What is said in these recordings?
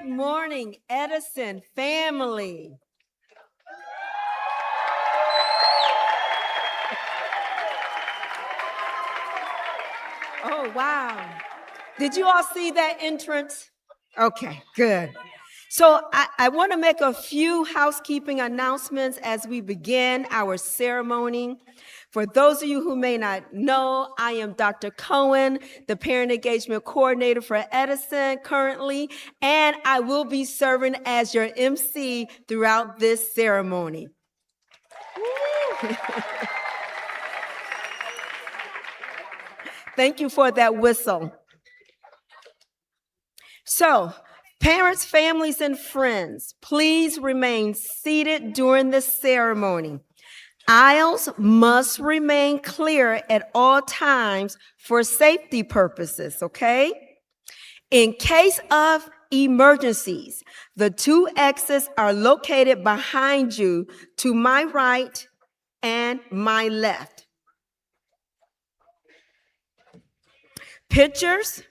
Good morning, Edison family. Oh, wow. Did you all see that entrance? Okay, good. So I want to make a few housekeeping announcements as we begin our ceremony. For those of you who may not know, I am Dr. Cohen, the Parent Engagement Coordinator for Edison currently, and I will be serving as your MC throughout this ceremony. Thank you for that whistle. So, parents, families, and friends, please remain seated during the ceremony. Aisles must remain clear at all times for safety purposes, okay? In case of emergencies, the two exits are located behind you to my right and my left. Pictures.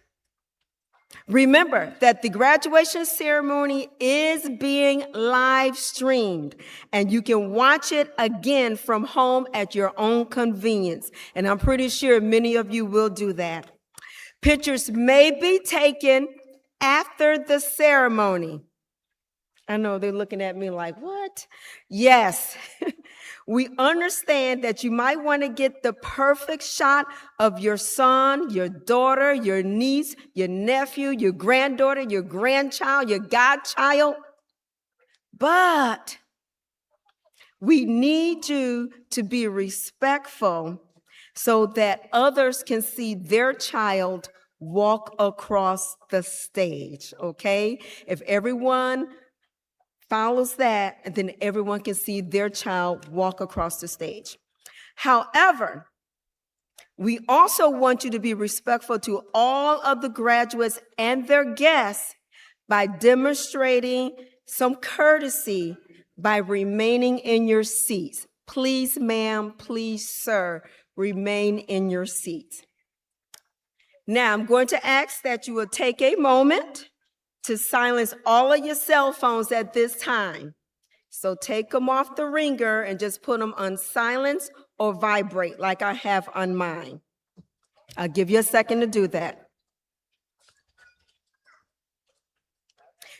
Remember that the graduation ceremony is being live streamed, and you can watch it again from home at your own convenience. And I'm pretty sure many of you will do that. Pictures may be taken after the ceremony. I know they're looking at me like, what? Yes. We understand that you might want to get the perfect shot of your son, your daughter, your niece, your nephew, your granddaughter, your grandchild, your godchild. But we need you to be respectful so that others can see their child walk across the stage, okay? If everyone follows that, and then everyone can see their child walk across the stage. However, we also want you to be respectful to all of the graduates and their guests by demonstrating some courtesy by remaining in your seats. Please, ma'am, please, sir, remain in your seats. Now, I'm going to ask that you will take a moment to silence all of your cell phones at this time. So take them off the ringer and just put them on silence or vibrate like I have on mine. I'll give you a second to do that.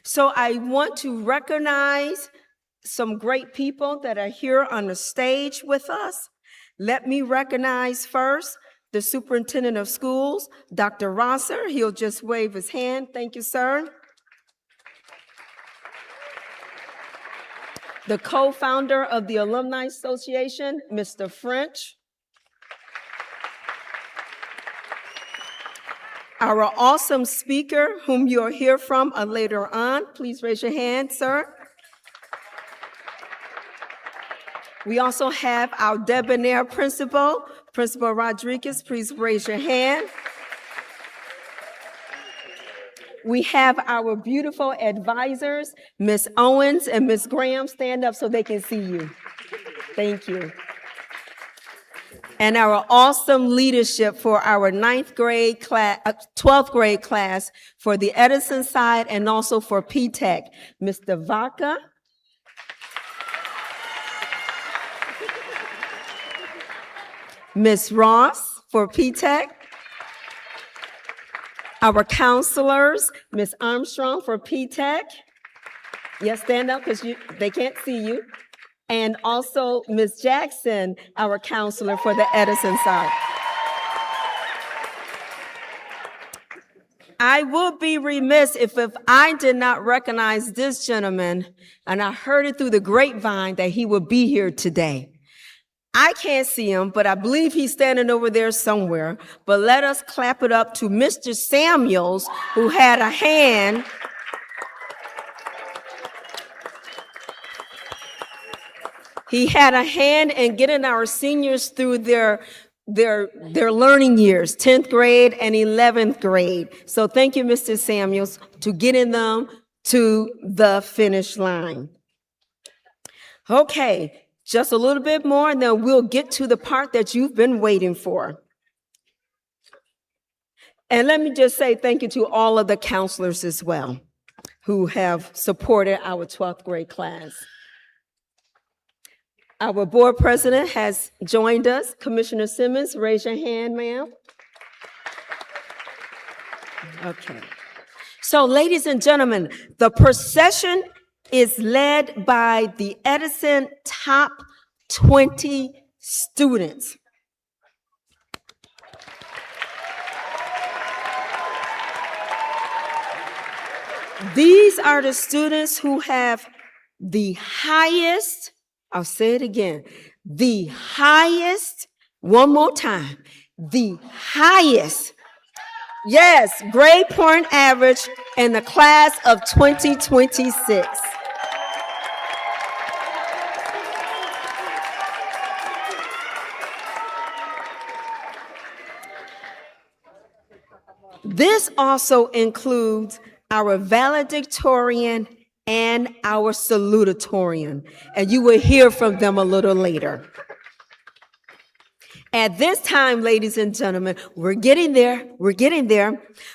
So I want to recognize some great people that are here on the stage with us. Let me recognize first the superintendent of schools, Dr. Rosser. He'll just wave his hand. Thank you, sir. The co-founder of the Alumni Association, Mr. French. Our awesome speaker, whom you'll hear from later on. Please raise your hand, sir. We also have our debonair principal, Principal Rodriguez. Please raise your hand. We have our beautiful advisors, Ms. Owens and Ms. Graham. Stand up so they can see you. Thank you. And our awesome leadership for our 12th grade class for the Edison side and also for P-TECH, Mr. Vaca. Ms. Ross for P-TECH. Our counselors, Ms. Armstrong for P-TECH. Yes, stand up because they can't see you. And also Ms. Jackson, our counselor for the Edison side. I would be remiss if I did not recognize this gentleman, and I heard it through the grapevine that he would be here today. I can't see him, but I believe he's standing over there somewhere. But let us clap it up to Mr. Samuels, who had a hand. He had a hand in getting our seniors through their learning years, 10th grade and 11th grade. So thank you, Mr. Samuels, to getting them to the finish line. Okay. Just a little bit more, and then we'll get to the part that you've been waiting for. And let me just say thank you to all of the counselors as well. who have supported our 12th grade class. Our board president has joined us. Commissioner Simmons, raise your hand, ma'am. Okay. So, ladies and gentlemen, the procession is led by the Edison top 20 students. These are the students who have the highest, I'll say it again, the highest, one more time, the highest, yes, grade point average in the class of 2026. This also includes our valedictorian and our salutatorian, and you will hear from them a little later. At this time, ladies and gentlemen, we're getting there.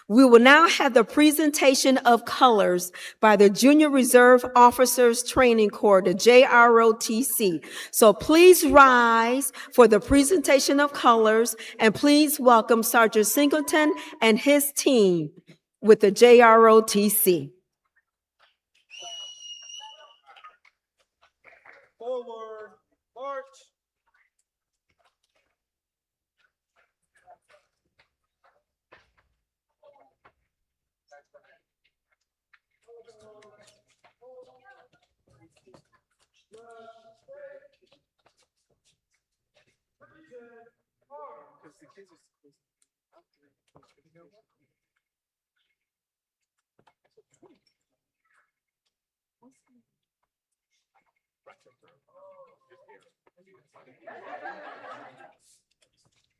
We will now have the presentation of colors by the Junior Reserve Officers Training Corps, the JROTC. So please rise for the presentation of colors, and please welcome Sergeant Singleton and his team with the JROTC. Forward, march.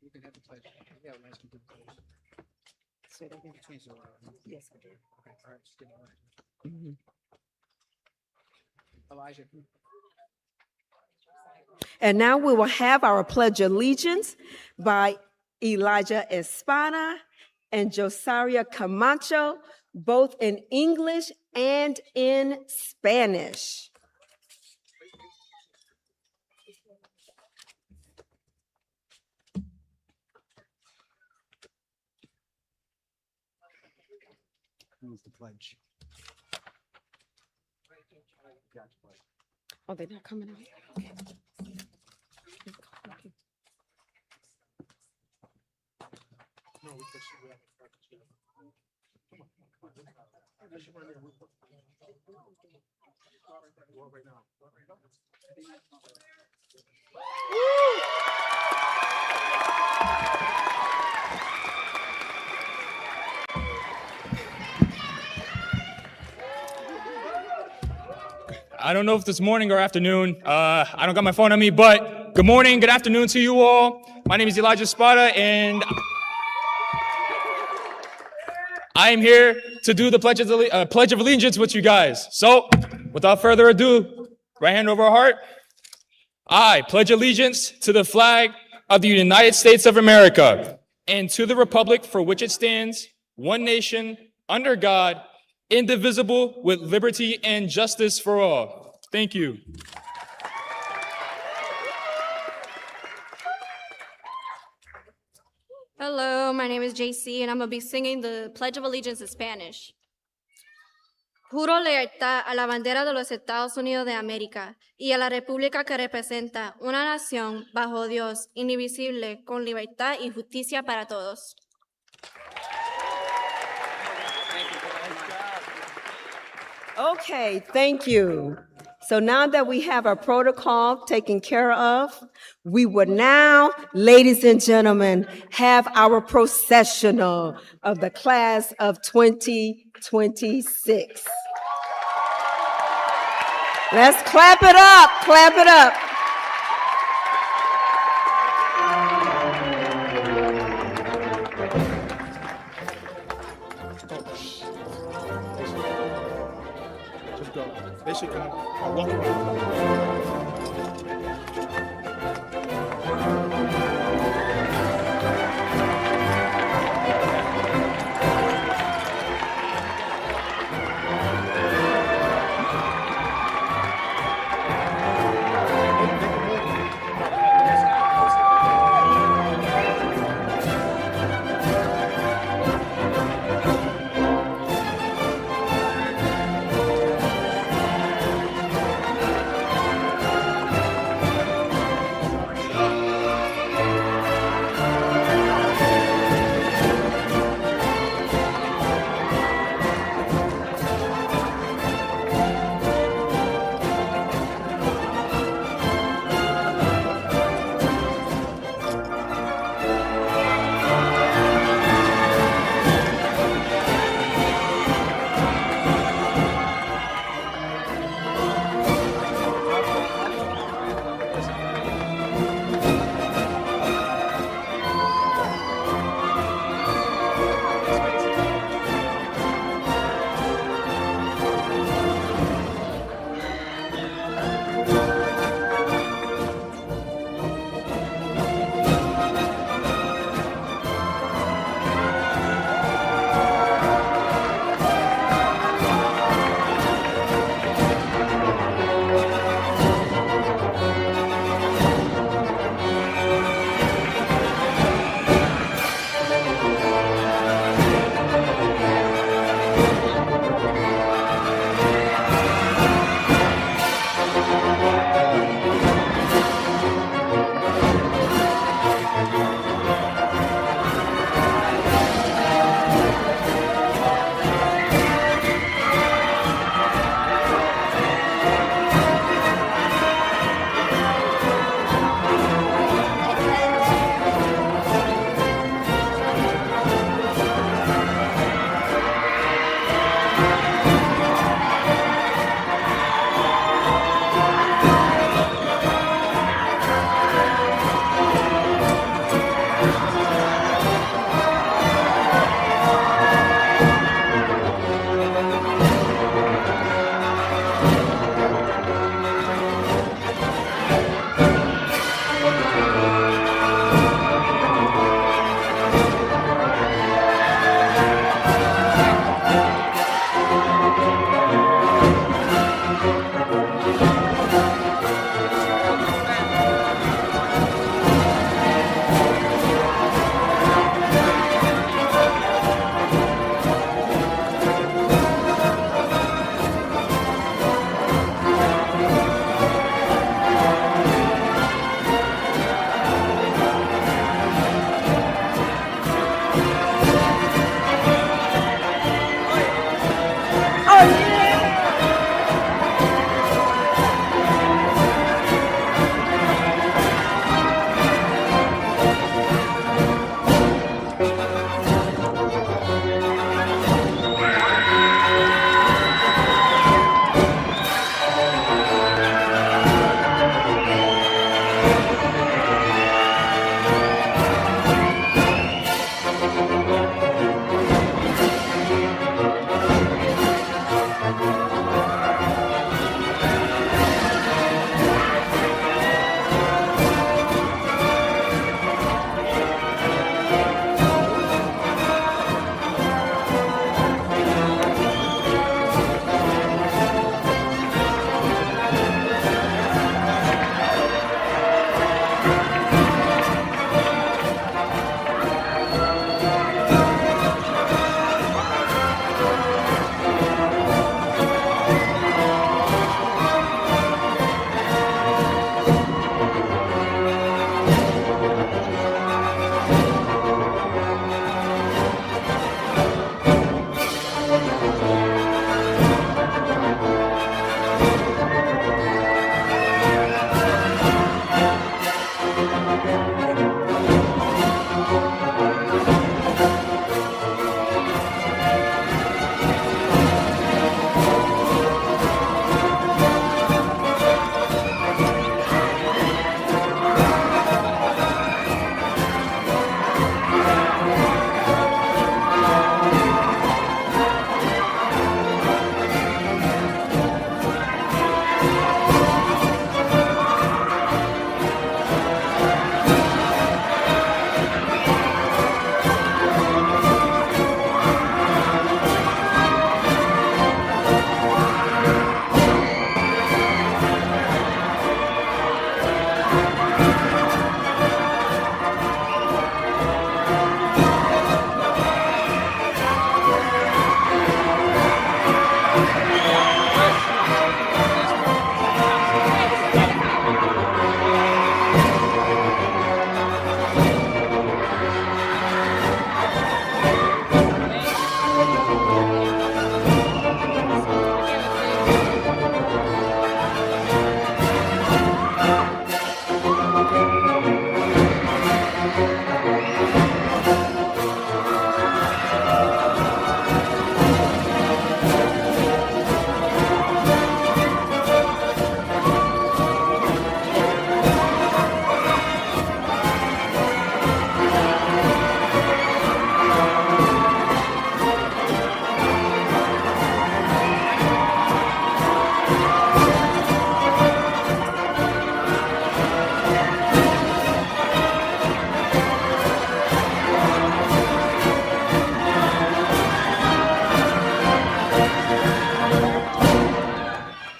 You can have the pledge. Yeah, nice to do the pledge. Say that again. Yes, I did. Okay, all right, just give me one. Elijah. And now we will have our Pledge of Allegiance by Elijah Espada and Josaria Camacho, both in English and in Spanish. Who's the pledge? Oh, they're not coming out? Okay. No, we can shoot it. Come on. Right now. I don't know if it's morning or afternoon. I don't got my phone on me, but good morning, good afternoon to you all. My name is Elijah Spada, and I am here to do the Pledge of Allegiance with you guys. So, without further ado, right hand over our heart. I pledge allegiance to the flag of the United States of America and to the republic for which it stands, one nation, under God, indivisible, with liberty and justice for all. Thank you. Hello, my name is JC, and I'm going to be singing the Pledge of Allegiance in Spanish. Juro lealtad a la bandera de los Estados Unidos de América y a la república que representa una nación bajo Dios, indivisible, con libertad y justicia para todos. Okay, thank you. So now that we have our protocol taken care of, we would now, ladies and gentlemen, have our processional of the class of 2026. Let's clap it up, clap it up. Just go. They should come. Walk around.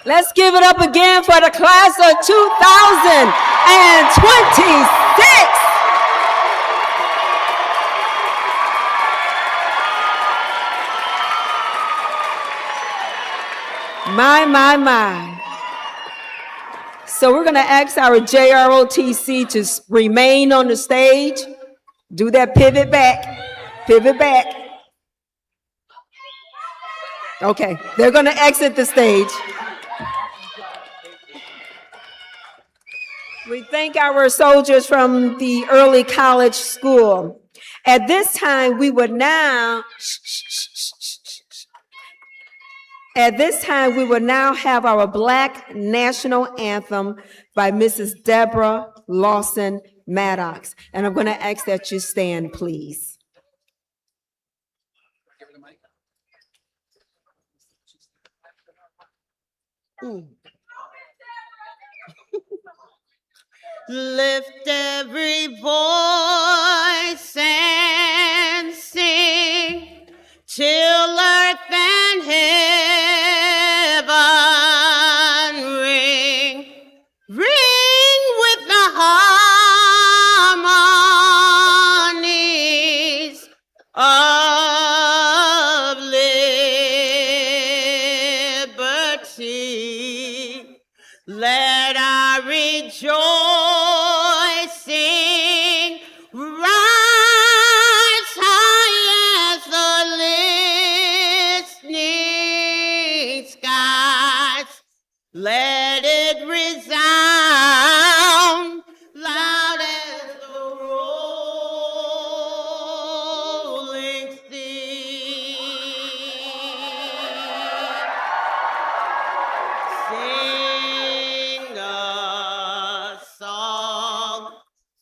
Let's give it up again for the class of 2026. My. So we're going to ask our JROTC to remain on the stage. Do that pivot back. Okay, they're going to exit the stage. We thank our soldiers from the early college school. At this time, we would now have our Black National Anthem by Mrs. Deborah Lawson Maddox. And I'm going to ask that you stand, please. Lift every voice and sing till earth and heaven ring. Ring with the harmonies of liberty. Let our rejoicing rise high as the listening skies. Let it resound loud as the rolling sea. Sing a song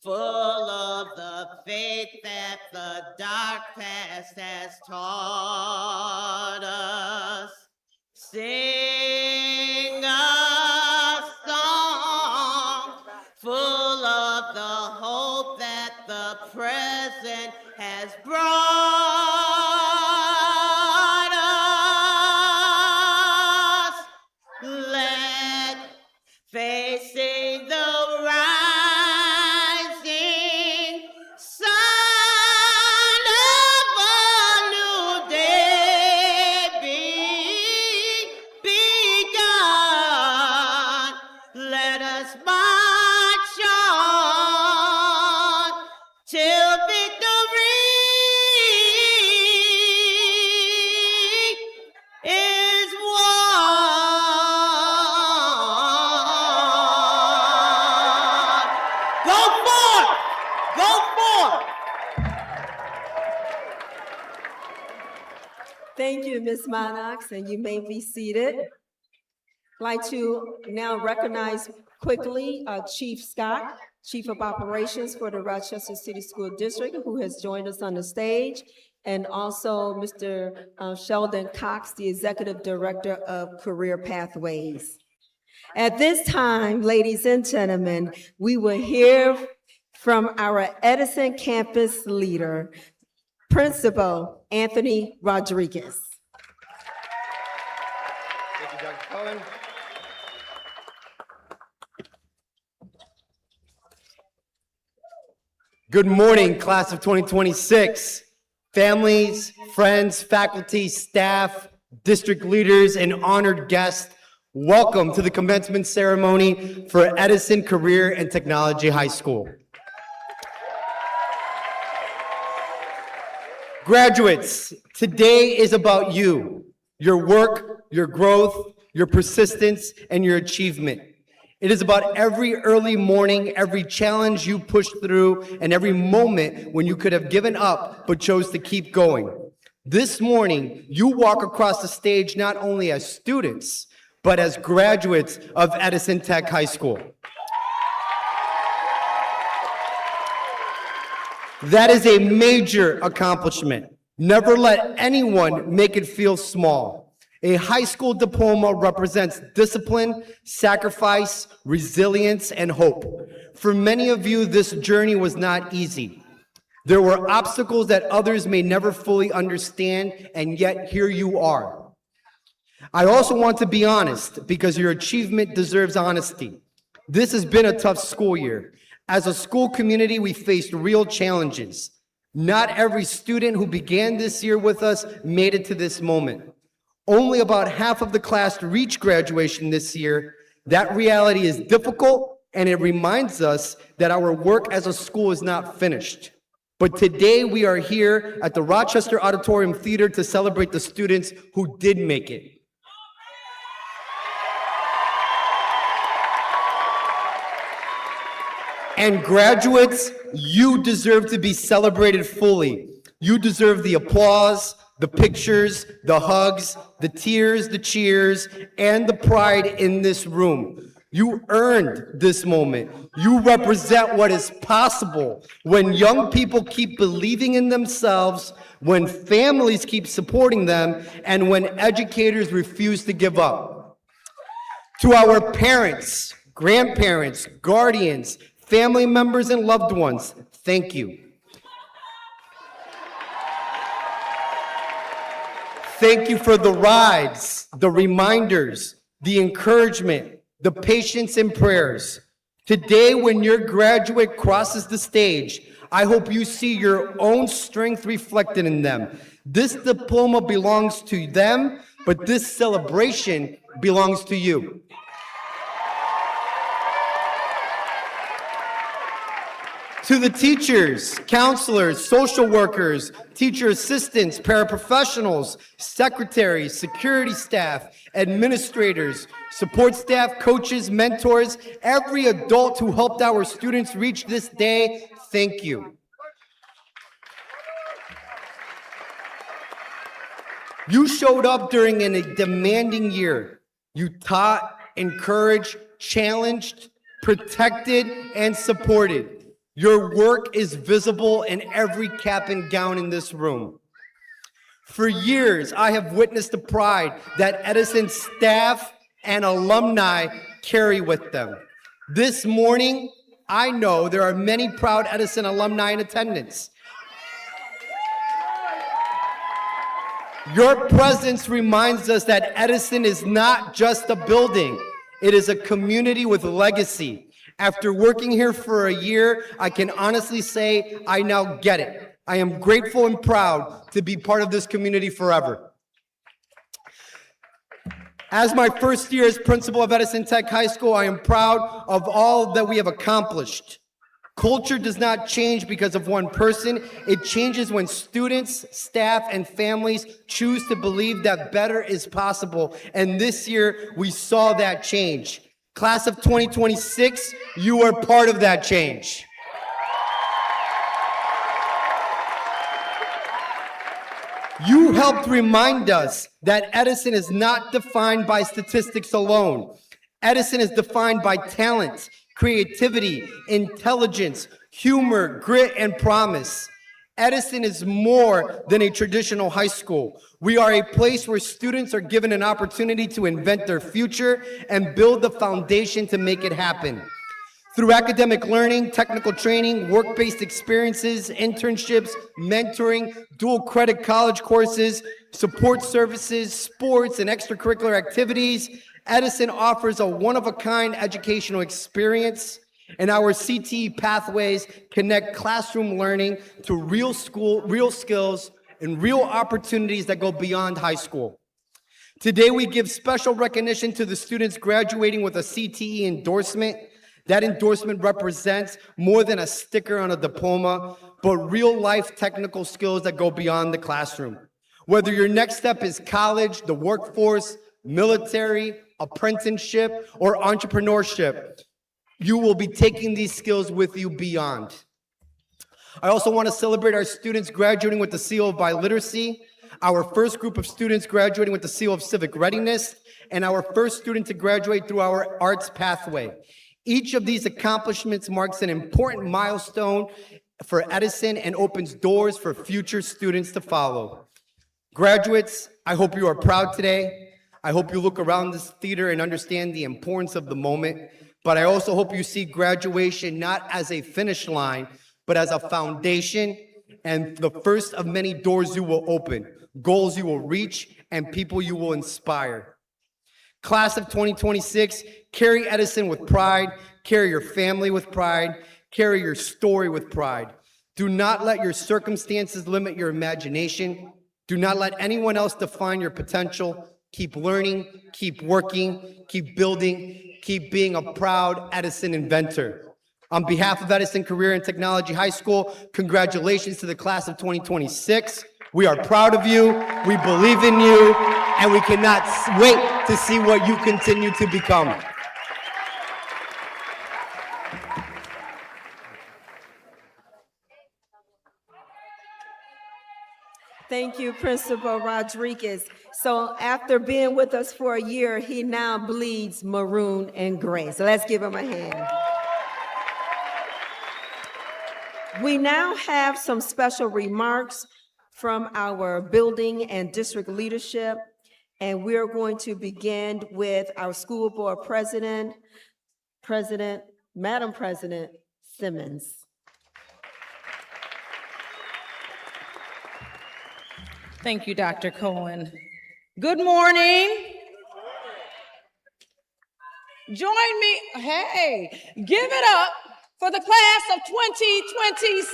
full of the faith that the dark past has taught us. Sing a song full of the hope that the present has brought us. Let facing the rising sun of a new day be forth! Go forth! Thank you, Ms. Monarchs, and you may be seated. I'd like to now recognize quickly Chief Scott, Chief of Operations for the Rochester City School District, who has joined us on the stage, and also Mr. Sheldon Cox, the Executive Director of Career Pathways. At this time, ladies and gentlemen, we will hear from our Edison campus leader, Principal Anthony Rodriguez. Thank you, Dr. Cohen. Good morning, class of 2026. Families, friends, faculty, staff, district leaders, and honored guests, welcome to the commencement ceremony for Edison Career and Technology High School. Graduates, today is about you, your work, your growth, your persistence, and your achievement. It is about every early morning, every challenge you pushed through, and every moment when you could have given up but chose to keep going. This morning, you walk across the stage not only as students, but as graduates of Edison Tech High School. That is a major accomplishment. Never let anyone make it feel small. A high school diploma represents discipline, sacrifice, resilience, and hope. For many of you, this journey was not easy. There were obstacles that others may never fully understand, and yet here you are. I also want to be honest, because your achievement deserves honesty. This has been a tough school year. As a school community, we faced real challenges. Not every student who began this year with us made it to this moment. Only about half of the class reached graduation this year. That reality is difficult, and it reminds us that our work as a school is not finished. But today we are here at the Rochester Auditorium Theater to celebrate the students who did make it. And graduates, you deserve to be celebrated fully. You deserve the applause, the pictures, the hugs, the tears, the cheers, and the pride in this room. You earned this moment. You represent what is possible when young people keep believing in themselves, when families keep supporting them, and when educators refuse to give up. To our parents, grandparents, guardians, family members, and loved ones, thank you. Thank you for the rides, the reminders, the encouragement, the patience and prayers. Today, when your graduate crosses the stage, I hope you see your own strength reflected in them. This diploma belongs to them, but this celebration belongs to you. To the teachers, counselors, social workers, teacher assistants, paraprofessionals, secretaries, security staff, administrators, support staff, coaches, mentors, every adult who helped our students reach this day, thank you. You showed up during a demanding year. You taught, encouraged, challenged, protected, and supported. Your work is visible in every cap and gown in this room. For years, I have witnessed the pride that Edison staff and alumni carry with them. This morning, I know there are many proud Edison alumni in attendance. Your presence reminds us that Edison is not just a building. It is a community with legacy. After working here for a year, I can honestly say I now get it. I am grateful and proud to be part of this community forever. As my first year as principal of Edison Tech High School, I am proud of all that we have accomplished. Culture does not change because of one person. It changes when students, staff, and families choose to believe that better is possible. And this year, we saw that change. Class of 2026, you are part of that change. You helped remind us that Edison is not defined by statistics alone. Edison is defined by talent, creativity, intelligence, humor, grit, and promise. Edison is more than a traditional high school. We are a place where students are given an opportunity to invent their future and build the foundation to make it happen. Through academic learning, technical training, work-based experiences, internships, mentoring, dual credit college courses, support services, sports, and extracurricular activities, Edison offers a one-of-a-kind educational experience, and our CTE pathways connect classroom learning to real skills, and real opportunities that go beyond high school. Today, we give special recognition to the students graduating with a CTE endorsement. That endorsement represents more than a sticker on a diploma, but real-life technical skills that go beyond the classroom. Whether your next step is college, the workforce, military, apprenticeship, or entrepreneurship, you will be taking these skills with you beyond. I also want to celebrate our students graduating with the seal of biliteracy, our first group of students graduating with the seal of civic readiness, and our first student to graduate through our arts pathway. Each of these accomplishments marks an important milestone for Edison and opens doors for future students to follow. Graduates, I hope you are proud today. I hope you look around this theater and understand the importance of the moment, but I also hope you see graduation not as a finish line, but as a foundation and the first of many doors you will open, goals you will reach, and people you will inspire. Class of 2026, carry Edison with pride, carry your family with pride, carry your story with pride. Do not let your circumstances limit your imagination. Do not let anyone else define your potential. Keep learning, keep working, keep building, keep being a proud Edison inventor. On behalf of Edison Career and Technology High School, congratulations to the class of 2026. We are proud of you, we believe in you, and we cannot wait to see what you continue to become. Thank you, Principal Rodriguez. So after being with us for a year, he now bleeds maroon and gray. So let's give him a hand. We now have some special remarks from our building and district leadership, and we're going to begin with our school board president, Madam President Simmons. Thank you, Dr. Cohen. Good morning. Join me, hey, give it up for the class of 2026.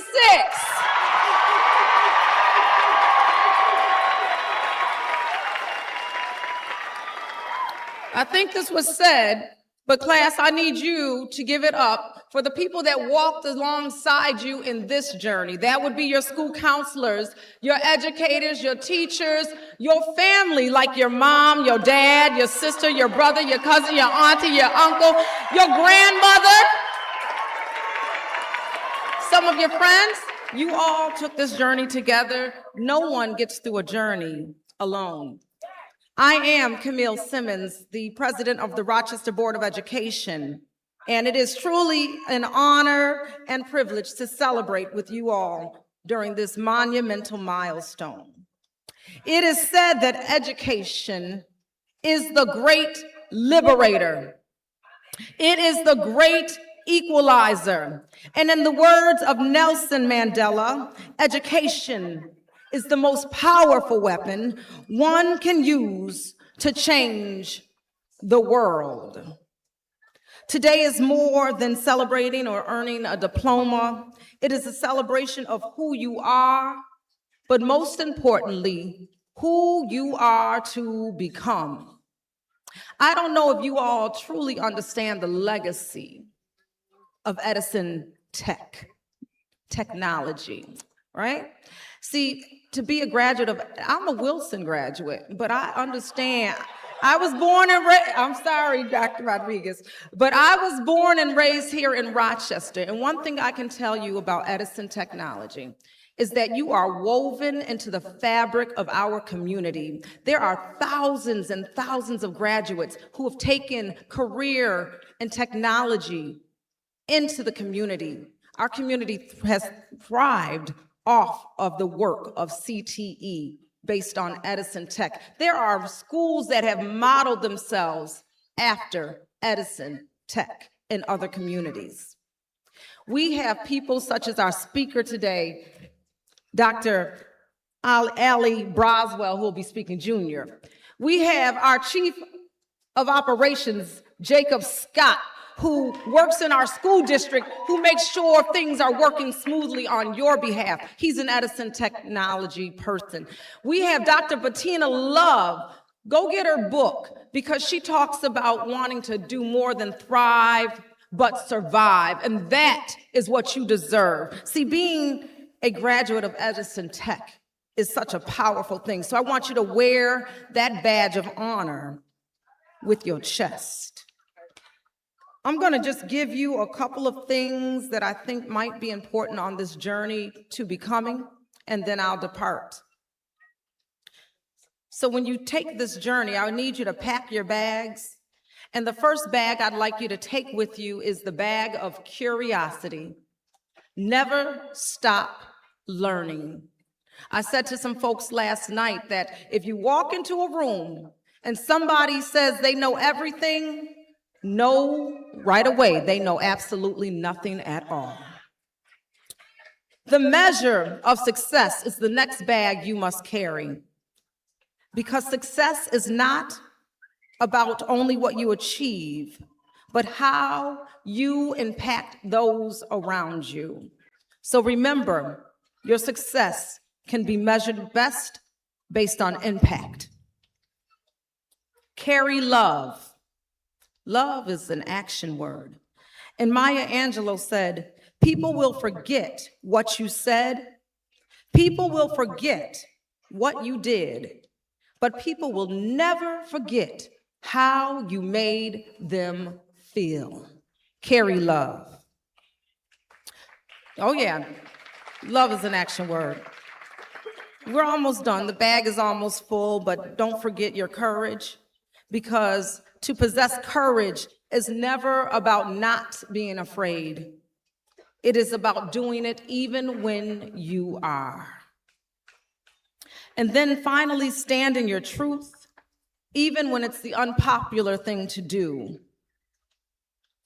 I think this was said, but class, I need you to give it up for the people that walked alongside you in this journey. That would be your school counselors, your educators, your teachers, your family, like your mom, your dad, your sister, your brother, your cousin, your auntie, your uncle, your grandmother, some of your friends. You all took this journey together. No one gets through a journey alone. I am Camille Simmons, the president of the Rochester Board of Education, and it is truly an honor and privilege to celebrate with you all during this monumental milestone. It is said that education is the great liberator. It is the great equalizer. And in the words of Nelson Mandela, education is the most powerful weapon one can use to change the world. Today is more than celebrating or earning a diploma. It is a celebration of who you are, but most importantly, who you are to become. I don't know if you all truly understand the legacy of Edison technology, right? See, to be a graduate of, I'm a Wilson graduate, but I understand I was born and raised, I'm sorry, Dr. Rodriguez, but I was born and raised here in Rochester. And one thing I can tell you about Edison Technology is that you are woven into the fabric of our community. There are thousands and thousands of graduates who have taken career in technology into the community. Our community has thrived off of the work of CTE based on Edison Tech. There are schools that have modeled themselves after Edison Tech in other communities. We have people such as our speaker today, Dr. Ali Broswell, who will be speaking junior. We have our Chief of Operations, Jacob Scott, who works in our school district, who makes sure things are working smoothly on your behalf. He's an Edison Technology person. We have Dr. Bettina Love. Go get her book, because she talks about wanting to do more than thrive, but survive. And that is what you deserve. See, being a graduate of Edison Tech is such a powerful thing. So I want you to wear that badge of honor with your chest. I'm going to just give you a couple of things that I think might be important on this journey to becoming, and then I'll depart. So when you take this journey, I need you to pack your bags. And the first bag I'd like you to take with you is the bag of curiosity. Never stop learning. I said to some folks last night that if you walk into a room and somebody says they know everything, know right away they know absolutely nothing at all. The measure of success is the next bag you must carry, because success is not about only what you achieve, but how you impact those around you. So remember, your success can be measured best based on impact. Carry love. Love is an action word. And Maya Angelou said, people will forget what you said, people will forget what you did, but people will never forget how you made them feel. Carry love. Oh yeah, love is an action word. We're almost done. The bag is almost full, but don't forget your courage, because to possess courage is never about not being afraid. It is about doing it even when you are. And then finally, stand in your truth, even when it's the unpopular thing to do.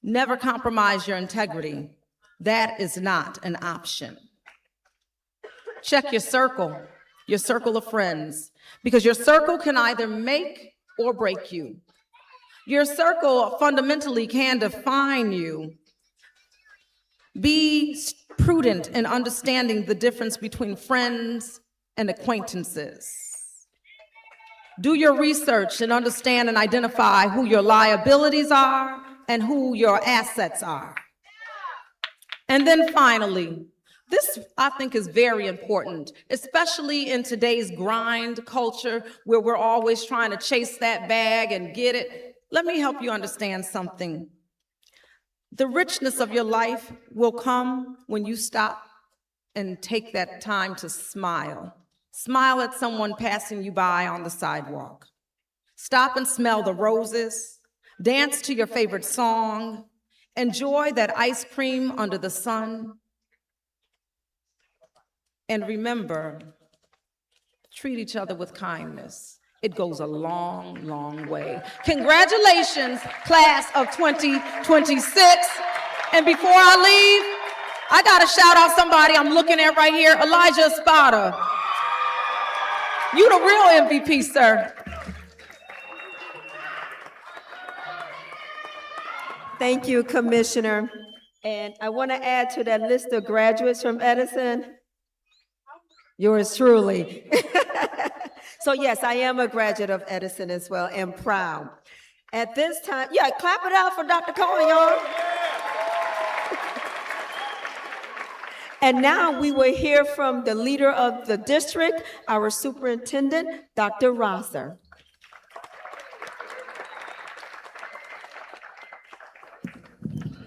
Never compromise your integrity. That is not an option. Check your circle of friends, because your circle can either make or break you. Your circle fundamentally can define you. Be prudent in understanding the difference between friends and acquaintances. Do your research and understand and identify who your liabilities are and who your assets are. And then finally, this I think is very important, especially in today's grind culture where we're always trying to chase that bag and get it. Let me help you understand something. The richness of your life will come when you stop and take that time to smile. Smile at someone passing you by on the sidewalk. Stop and smell the roses. Dance to your favorite song. Enjoy that ice cream under the sun. And remember, treat each other with kindness. It goes a long, long way. Congratulations, class of 2026. And before I leave, I gotta shout out somebody I'm looking at right here, Elijah Espada. You the real MVP, sir. Thank you, Commissioner. And I want to add to that list of graduates from Edison, yours truly. So yes, I am a graduate of Edison as well, and proud. At this time, yeah, clap it out for Dr. Cohen, y'all. And now we will hear from the leader of the district, our superintendent, Dr. Rosser.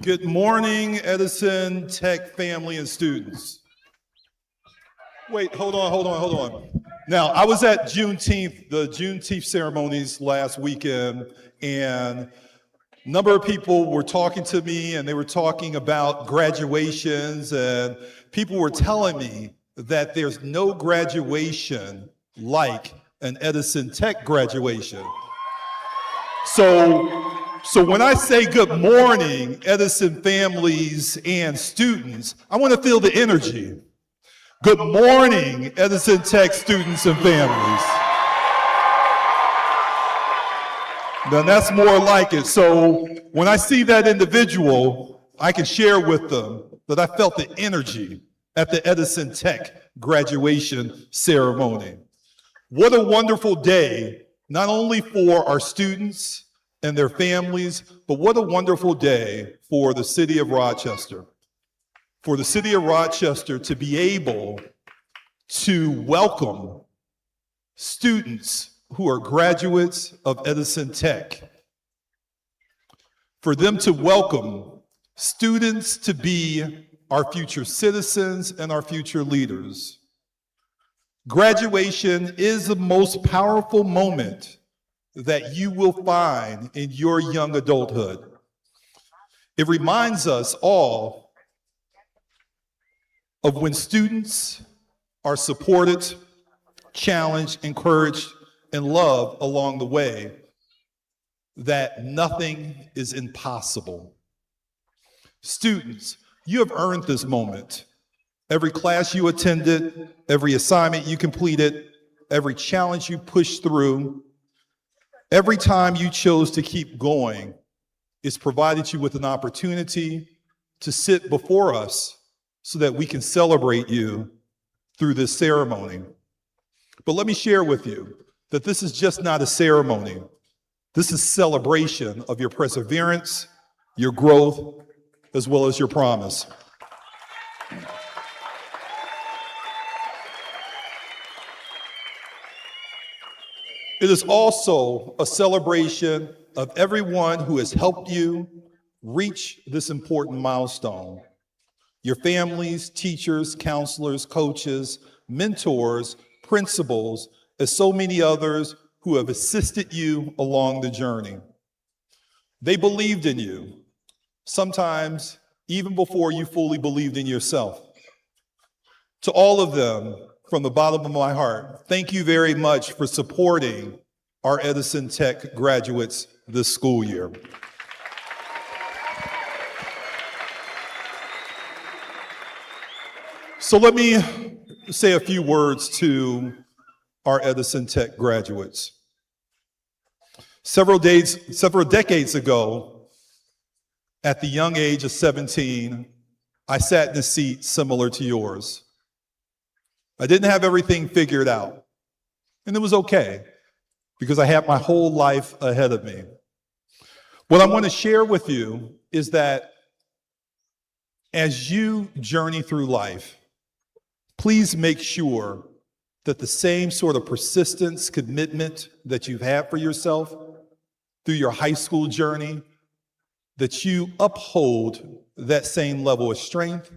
Good morning, Edison Tech family and students. Wait, hold on. Now, I was at the Juneteenth ceremonies last weekend, and a number of people were talking to me, and they were talking about graduations, and people were telling me that there's no graduation like an Edison Tech graduation. So when I say good morning, Edison families and students, I want to feel the energy. Good morning, Edison Tech students and families. Then that's more like it. So when I see that individual, I can share with them that I felt the energy at the Edison Tech graduation ceremony. What a wonderful day, not only for our students and their families, but what a wonderful day for the city of Rochester. For the city of Rochester to be able to welcome students who are graduates of Edison Tech. For them to welcome students to be our future citizens and our future leaders. Graduation is the most powerful moment that you will find in your young adulthood. It reminds us all of when students are supported, challenged, encouraged, and loved along the way, that nothing is impossible. Students, you have earned this moment. Every class you attended, every assignment you completed, every challenge you pushed through, every time you chose to keep going, it's provided you with an opportunity to sit before us so that we can celebrate you through this ceremony. But let me share with you that this is just not a ceremony. This is celebration of your perseverance, your growth, as well as your promise. It is also a celebration of everyone who has helped you reach this important milestone. Your families, teachers, counselors, coaches, mentors, principals, and so many others who have assisted you along the journey. They believed in you, sometimes even before you fully believed in yourself. To all of them, from the bottom of my heart, thank you very much for supporting our Edison Tech graduates this school year. So let me say a few words to our Edison Tech graduates. Several decades ago, at the young age of 17, I sat in a seat similar to yours. I didn't have everything figured out, and it was okay because I had my whole life ahead of me. What I want to share with you is that as you journey through life, please make sure that the same sort of persistence, commitment that you've had for yourself through your high school journey, that you uphold that same level of strength,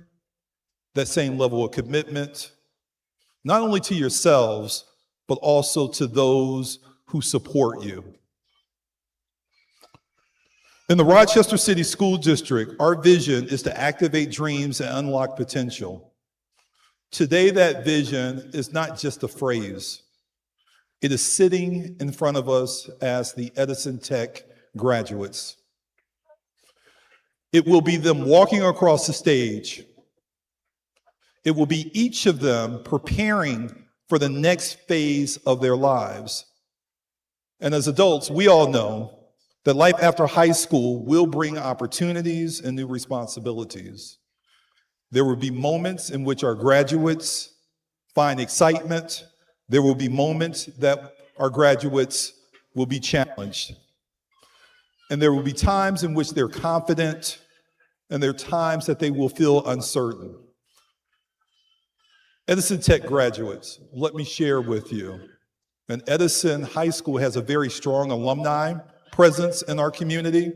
that same level of commitment, not only to yourselves, but also to those who support you. In the Rochester City School District, our vision is to activate dreams and unlock potential. Today, that vision is not just a phrase. It is sitting in front of us as the Edison Tech graduates. It will be them walking across the stage. It will be each of them preparing for the next phase of their lives. And as adults, we all know that life after high school will bring opportunities and new responsibilities. There will be moments in which our graduates find excitement. There will be moments that our graduates will be challenged. And there will be times in which they're confident, and there are times that they will feel uncertain. Edison Tech graduates, let me share with you. And Edison High School has a very strong alumni presence in our community.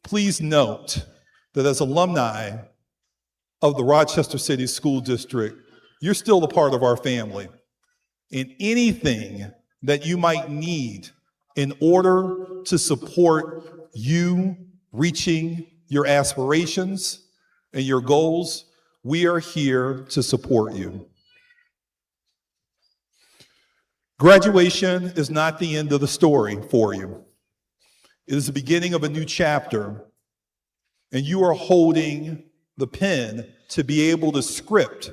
Please note that as alumni of the Rochester City School District, you're still a part of our family. And anything that you might need in order to support you reaching your aspirations and your goals, we are here to support you. Graduation is not the end of the story for you. It is the beginning of a new chapter, and you are holding the pen to be able to script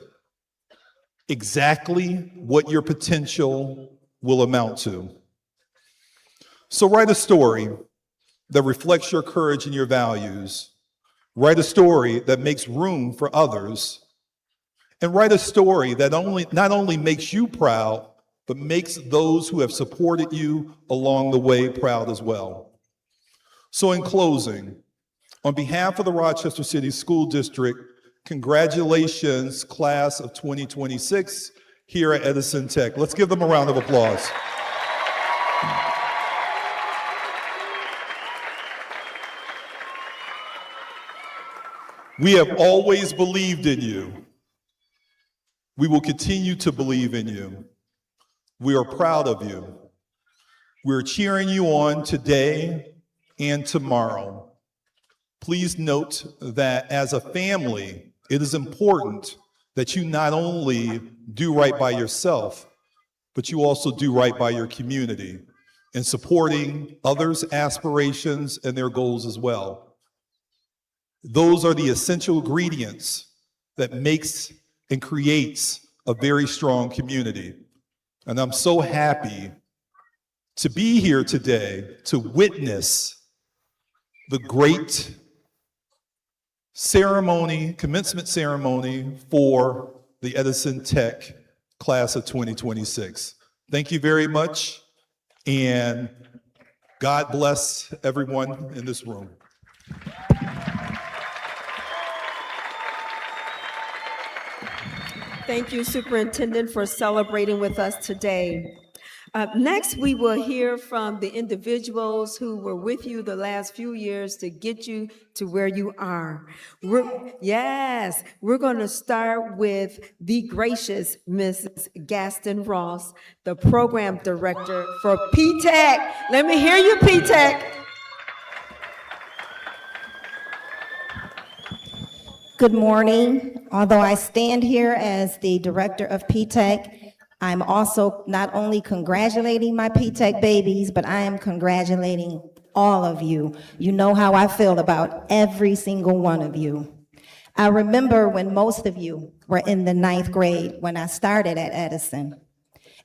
exactly what your potential will amount to. So write a story that reflects your courage and your values. Write a story that makes room for others. And write a story that not only makes you proud, but makes those who have supported you along the way proud as well. So in closing, on behalf of the Rochester City School District, congratulations, class of 2026 here at Edison Tech. Let's give them a round of applause. We have always believed in you. We will continue to believe in you. We are proud of you. We're cheering you on today and tomorrow. Please note that as a family, it is important that you not only do right by yourself, but you also do right by your community in supporting others' aspirations and their goals as well. Those are the essential ingredients that makes and creates a very strong community. And I'm so happy to be here today to witness the great ceremony, commencement ceremony for the Edison Tech class of 2026. Thank you very much, and God bless everyone in this room. Thank you, Superintendent, for celebrating with us today. Next, we will hear from the individuals who were with you the last few years to get you to where you are. We're going to start with the gracious Mrs. Gaston Ross, the Program Director for P-TECH. Let me hear you, P-TECH. Good morning. Although I stand here as the director of P-TECH, I'm also not only congratulating my P-TECH babies, but I am congratulating all of you. You know how I feel about every single one of you. I remember when most of you were in the 9th grade when I started at Edison.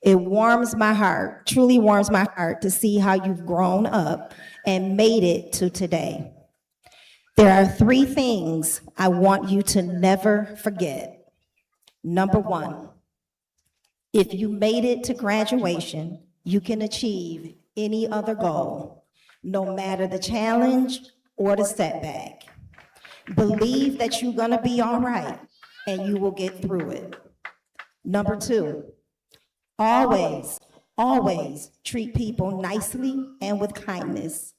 It warms my heart, truly warms my heart to see how you've grown up and made it to today. There are 3 things I want you to never forget. Number 1, if you made it to graduation, you can achieve any other goal, no matter the challenge or the setback. Believe that you're gonna be all right and you will get through it. Number 2, always treat people nicely and with kindness.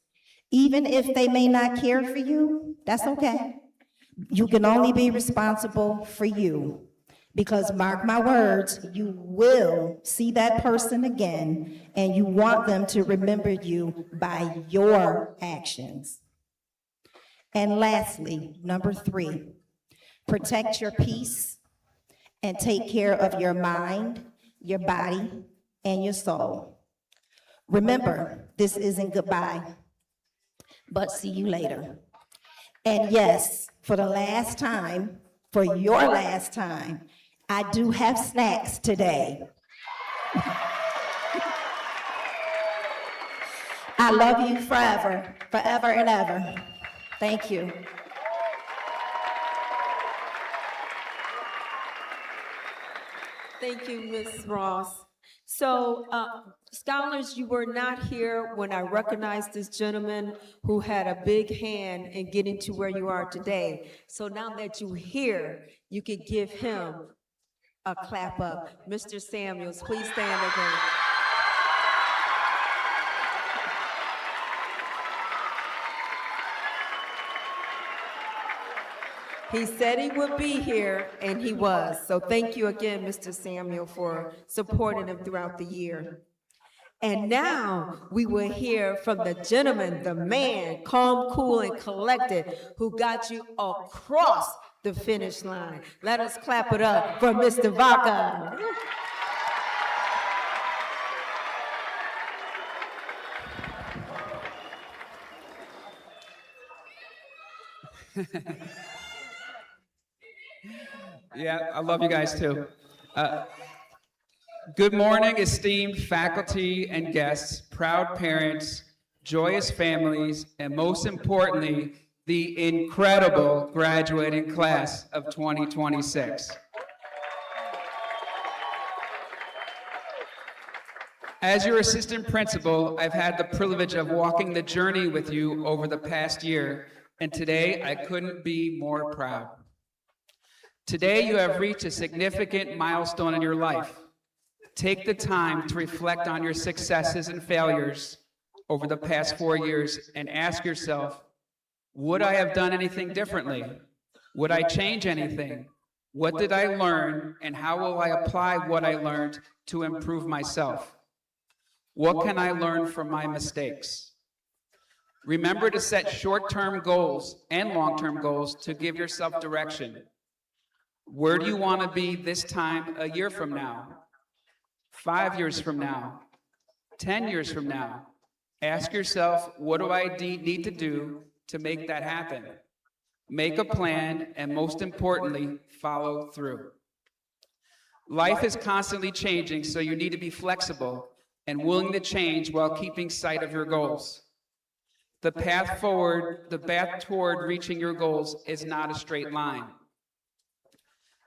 Even if they may not care for you, that's okay. You can only be responsible for you. Because mark my words, you will see that person again, and you want them to remember you by your actions. And lastly, number 3, protect your peace and take care of your mind, your body, and your soul. Remember, this isn't goodbye, but see you later. And yes, for the last time, for your last time, I do have snacks today. I love you forever, forever and ever. Thank you. Thank you, Ms. Ross. So, scholars, you were not here when I recognized this gentleman who had a big hand in getting to where you are today. So now that you're here, you can give him a clap up. Mr. Samuels, please stand again. He said he would be here, and he was. So thank you again, Mr. Samuel, for supporting him throughout the year. And now we will hear from the gentleman, the man, calm, cool, and collected, who got you across the finish line. Let us clap it up for Mr. Vaca. Yeah, I love you guys too. Good morning, esteemed faculty and guests, proud parents, joyous families, and most importantly, the incredible graduating class of 2026. As your assistant principal, I've had the privilege of walking the journey with you over the past year, and today I couldn't be more proud. Today you have reached a significant milestone in your life. Take the time to reflect on your successes and failures over the past 4 years and ask yourself, would I have done anything differently? Would I change anything? What did I learn, and how will I apply what I learned to improve myself? What can I learn from my mistakes? Remember to set short-term goals and long-term goals to give yourself direction. Where do you want to be this time a year from now? 5 years from now? 10 years from now? Ask yourself, what do I need to do to make that happen? Make a plan, and most importantly, follow through. Life is constantly changing, so you need to be flexible and willing to change while keeping sight of your goals. The path toward reaching your goals is not a straight line.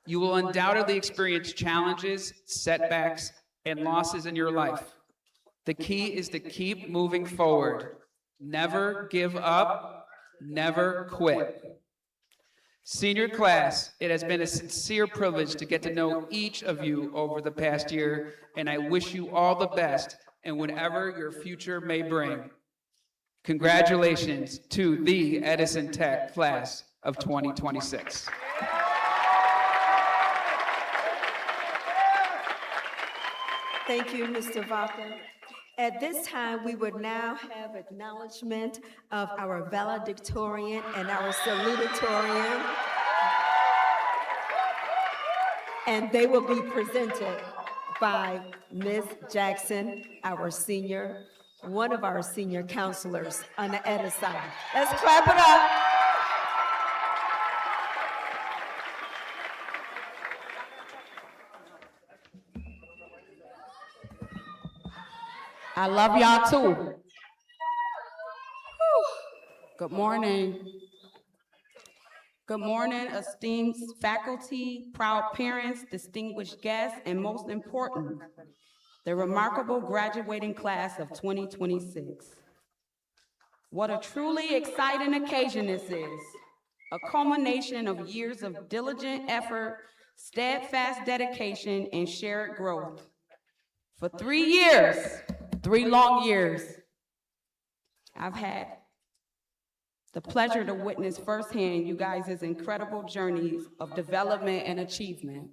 You will undoubtedly experience challenges, setbacks, and losses in your life. The key is to keep moving forward. Never give up, never quit. Senior class, it has been a sincere privilege to get to know each of you over the past year, and I wish you all the best in whatever your future may bring. Congratulations to the Edison Tech class of 2026. Thank you, Mr. Vaca. At this time, we would now have acknowledgement of our valedictorian and our salutatorian. And they will be presented by Ms. Jackson, our senior, one of our senior counselors on the Edison. Let's clap it up. I love y'all too. Whew. Good morning. Good morning, esteemed faculty, proud parents, distinguished guests, and most important, the remarkable graduating class of 2026. What a truly exciting occasion this is. A culmination of years of diligent effort, steadfast dedication, and shared growth. For 3 years, 3 long years, I've had the pleasure to witness firsthand you guys' incredible journeys of development and achievement.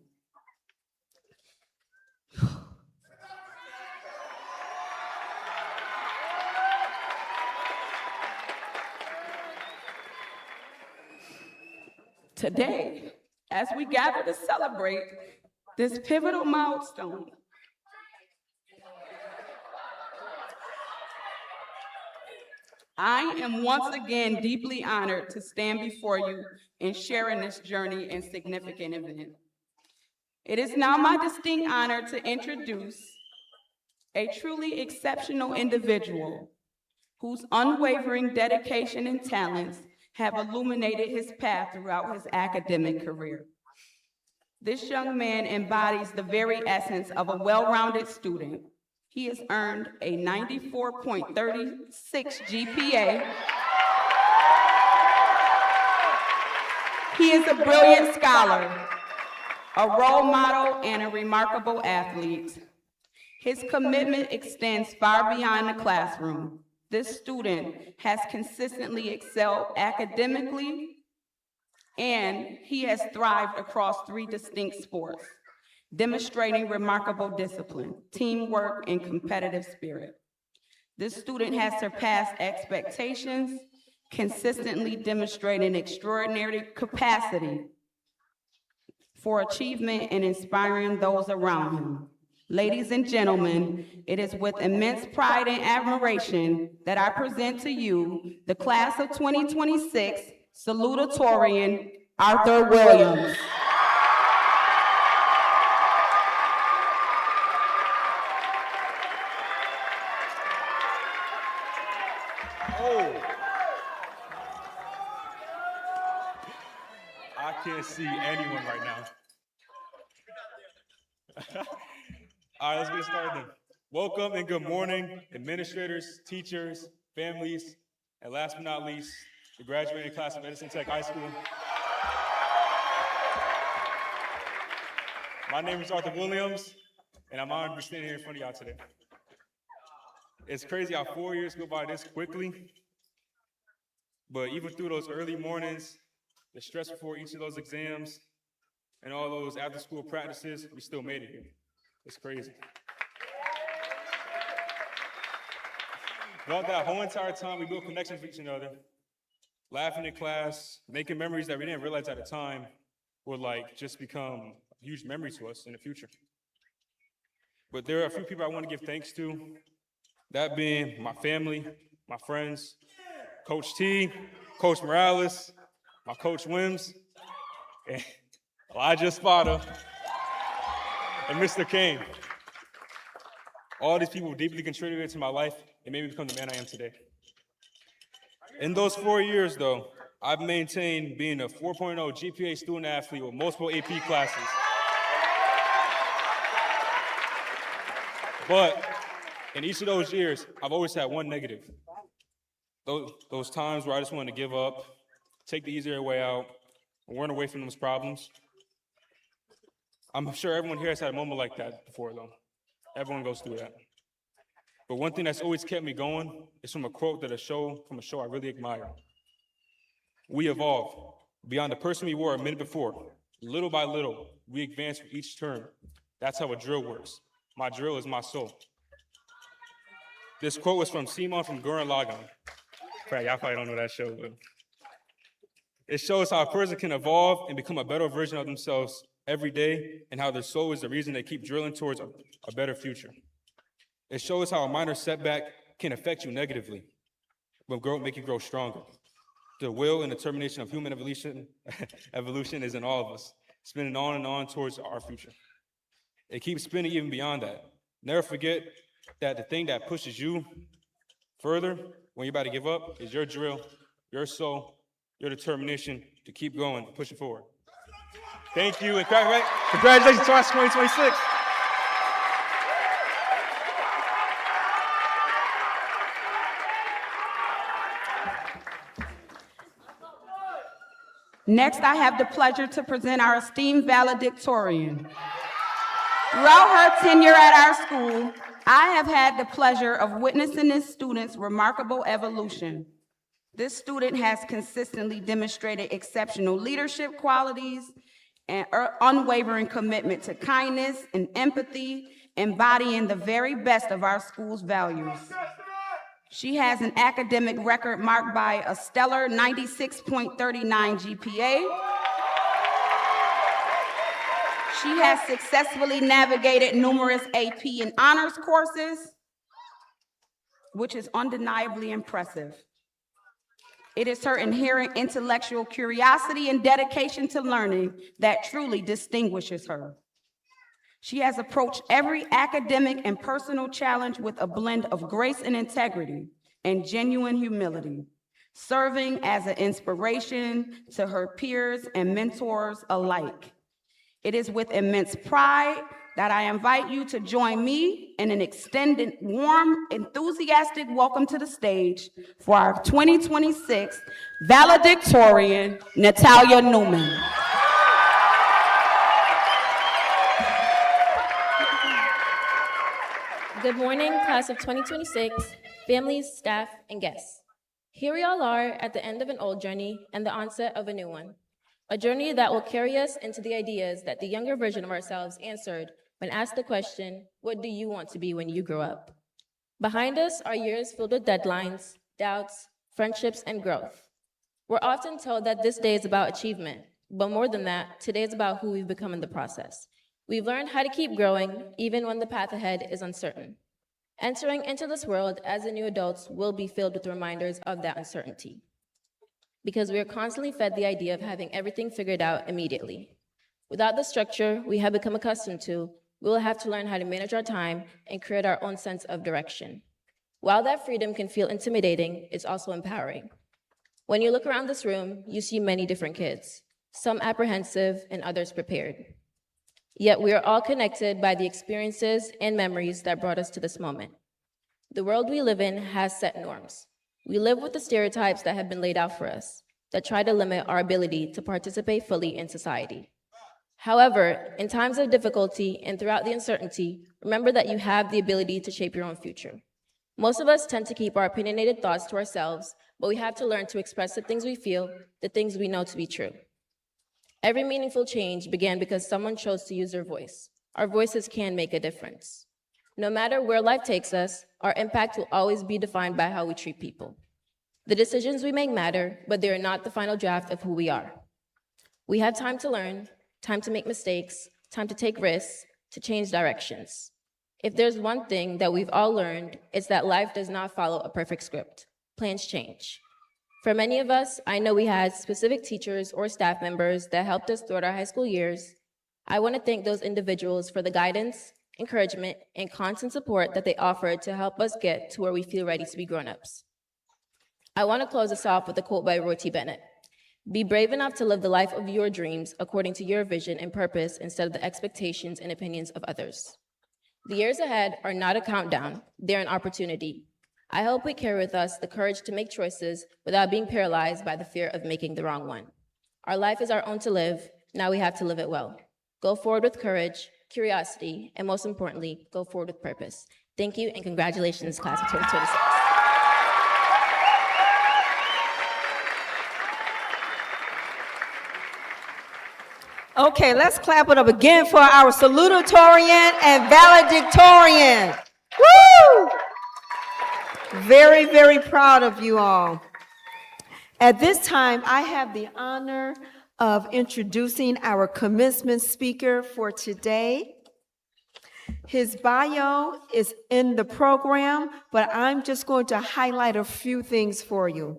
Today, as we gather to celebrate this pivotal milestone, I am once again deeply honored to stand before you and share in this journey and significant event. It is now my distinct honor to introduce a truly exceptional individual whose unwavering dedication and talents have illuminated his path throughout his academic career. This young man embodies the very essence of a well-rounded student. He has earned a 94.36 GPA. He is a brilliant scholar, a role model, and a remarkable athlete. His commitment extends far beyond the classroom. This student has consistently excelled academically and he has thrived across 3 distinct sports, demonstrating remarkable discipline, teamwork, and competitive spirit. This student has surpassed expectations, consistently demonstrating extraordinary capacity for achievement and inspiring those around him. Ladies and gentlemen, it is with immense pride and admiration that I present to you the class of 2026 salutatorian, Arthur Williams. I can't see anyone right now. All right, let's get started then. Welcome and good morning, administrators, teachers, families, and last but not least, the graduating class of Edison Tech High School. My name is Arthur Williams, and I'm honored to be standing here in front of y'all today. It's crazy how 4 years go by this quickly, but even through those early mornings, the stress before each of those exams, and all those after-school practices, we still made it here. It's crazy. Throughout that whole entire time, we built connections with each other, laughing in class, making memories that we didn't realize at the time would like just become a huge memory to us in the future. But there are a few people I want to give thanks to, that being my family, my friends, Coach T, Coach Morales, my Coach Wims, and Elijah Spada, and Mr. Kane. All these people deeply contributed to my life and made me become the man I am today. In those 4 years, though, I've maintained being a 4.0 GPA student athlete with multiple AP classes. But in each of those years, I've always had one negative. Those times where I just wanted to give up, take the easier way out, and run away from those problems. I'm sure everyone here has had a moment like that before, though. Everyone goes through that. But one thing that's always kept me going is from a quote from a show I really admire. We evolve beyond the person we were a minute before. Little by little, we advance with each turn. That's how a drill works. My drill is my soul. This quote was from Simon from Gurren Lagann. Y'all probably don't know that show, but it shows how a person can evolve and become a better version of themselves every day, and how their soul is the reason they keep drilling towards a better future. It shows how a minor setback can affect you negatively, but make you grow stronger. The will and determination of human evolution is in all of us, spinning on and on towards our future. It keeps spinning even beyond that. Never forget that the thing that pushes you further when you're about to give up is your drill, your soul, your determination to keep going, pushing forward. Thank you, and congratulations to class 2026. Next, I have the pleasure to present our esteemed valedictorian. Throughout her tenure at our school, I have had the pleasure of witnessing this student's remarkable evolution. This student has consistently demonstrated exceptional leadership qualities and unwavering commitment to kindness and empathy, embodying the very best of our school's values. She has an academic record marked by a stellar 96.39 GPA. She has successfully navigated numerous AP and honors courses, which is undeniably impressive. It is her inherent intellectual curiosity and dedication to learning that truly distinguishes her. She has approached every academic and personal challenge with a blend of grace and integrity and genuine humility, serving as an inspiration to her peers and mentors alike. It is with immense pride that I invite you to join me in an extended, warm, enthusiastic welcome to the stage for our 2026 valedictorian, Natalia Newman. Good morning, class of 2026, families, staff, and guests. Here we all are at the end of an old journey and the onset of a new one. A journey that will carry us into the ideas that the younger version of ourselves answered when asked the question, what do you want to be when you grow up? Behind us are years filled with deadlines, doubts, friendships, and growth. We're often told that this day is about achievement, but more than that, today is about who we've become in the process. We've learned how to keep growing, even when the path ahead is uncertain. Entering into this world as the new adults will be filled with reminders of that uncertainty, because we are constantly fed the idea of having everything figured out immediately. Without the structure we have become accustomed to, we will have to learn how to manage our time and create our own sense of direction. While that freedom can feel intimidating, it's also empowering. When you look around this room, you see many different kids, some apprehensive and others prepared. Yet we are all connected by the experiences and memories that brought us to this moment. The world we live in has set norms. We live with the stereotypes that have been laid out for us, that try to limit our ability to participate fully in society. However, in times of difficulty and throughout the uncertainty, remember that you have the ability to shape your own future. Most of us tend to keep our opinionated thoughts to ourselves, but we have to learn to express the things we feel, the things we know to be true. Every meaningful change began because someone chose to use their voice. Our voices can make a difference. No matter where life takes us, our impact will always be defined by how we treat people. The decisions we make matter, but they are not the final draft of who we are. We have time to learn, time to make mistakes, time to take risks, to change directions. If there's one thing that we've all learned, it's that life does not follow a perfect script. Plans change. For many of us, I know we had specific teachers or staff members that helped us throughout our high school years. I want to thank those individuals for the guidance, encouragement, and constant support that they offered to help us get to where we feel ready to be grown-ups. I want to close this off with a quote by Roy T. Bennett. Be brave enough to live the life of your dreams according to your vision and purpose instead of the expectations and opinions of others. The years ahead are not a countdown, they're an opportunity. I hope we carry with us the courage to make choices without being paralyzed by the fear of making the wrong one. Our life is our own to live, now we have to live it well. Go forward with courage, curiosity, and most importantly, go forward with purpose. Thank you and congratulations, class of 2026. Okay, let's clap it up again for our salutatorian and valedictorian. Woo! Very, very proud of you all. At this time, I have the honor of introducing our commencement speaker for today. His bio is in the program, but I'm just going to highlight a few things for you.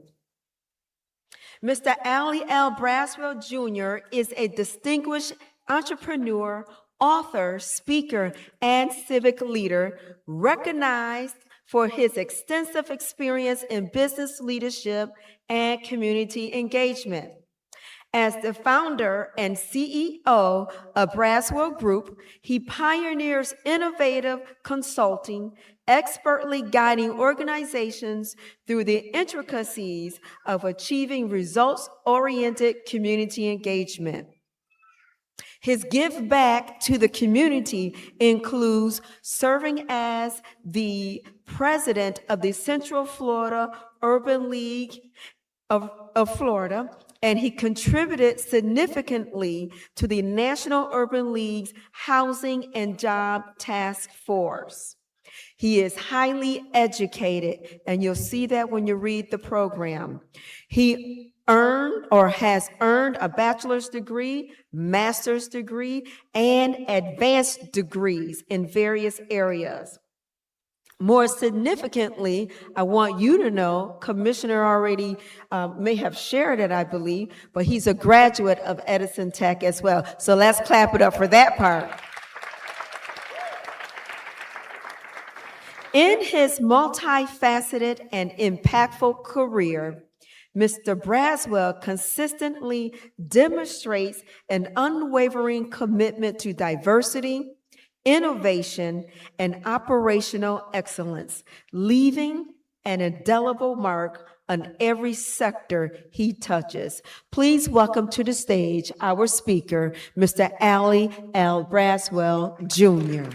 Mr. Ali L. Braswell Jr. is a distinguished entrepreneur, author, speaker, and civic leader, recognized for his extensive experience in business leadership and community engagement. As the founder and CEO of Braswell Group, he pioneers innovative consulting, expertly guiding organizations through the intricacies of achieving results-oriented community engagement. His give back to the community includes serving as the president of the Central Florida Urban League of Florida, and he contributed significantly to the National Urban League's Housing and Job Task Force. He is highly educated, and you'll see that when you read the program. He earned or has earned a bachelor's degree, master's degree, and advanced degrees in various areas. More significantly, I want you to know, Commissioner already may have shared it, I believe, but he's a graduate of Edison Tech as well. So let's clap it up for that part. In his multifaceted and impactful career, Mr. Braswell consistently demonstrates an unwavering commitment to diversity, innovation, and operational excellence, leaving an indelible mark on every sector he touches. Please welcome to the stage our speaker, Mr. Ali L. Braswell, Jr.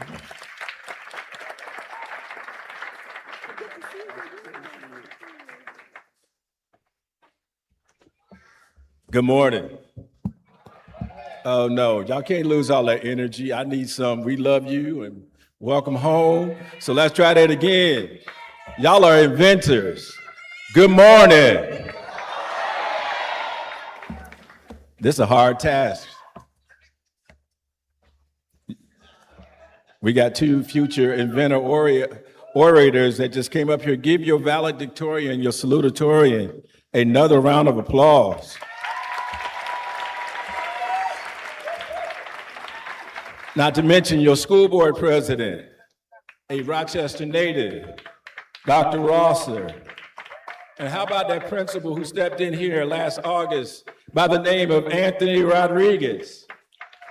Good morning. Oh, no, y'all can't lose all that energy. I need some, we love you and welcome home. So let's try that again. Y'all are inventors. Good morning. This is a hard task. We got two future inventor orators that just came up here. Give your valedictorian, your salutatorian, another round of applause. Not to mention your school board president, a Rochester native, Dr. Rosser. And how about that principal who stepped in here last August by the name of Anthony Rodriguez?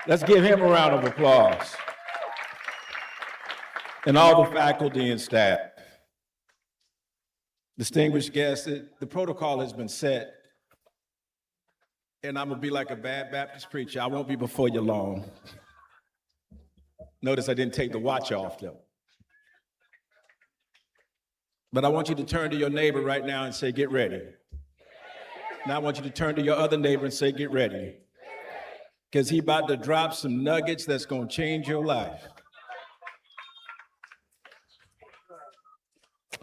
Let's give him a round of applause. And all the faculty and staff. Distinguished guests, the protocol has been set. And I'm gonna be like a bad Baptist preacher. I won't be before you long. Notice I didn't take the watch off though. But I want you to turn to your neighbor right now and say, get ready. Now I want you to turn to your other neighbor and say, get ready. Because he's about to drop some nuggets that's gonna change your life.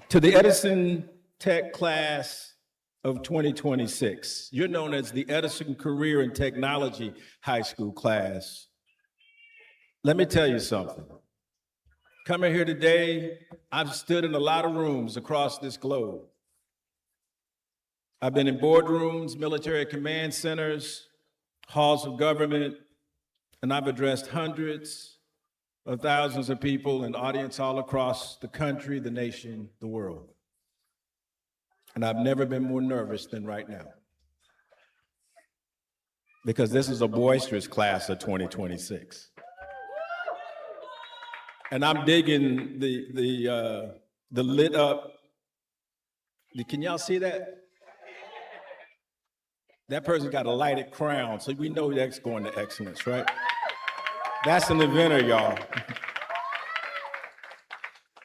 To the Edison Tech class of 2026, you're known as the Edison Career and Technology High School class. Let me tell you something. Coming here today, I've stood in a lot of rooms across this globe. I've been in boardrooms, military command centers, halls of government, and I've addressed hundreds of thousands of people in audience all across the country, the nation, the world. And I've never been more nervous than right now. Because this is a boisterous class of 2026. And I'm digging the lit up, can y'all see that? That person got a lighted crown, so we know that's going to excellence, right? That's an inventor, y'all.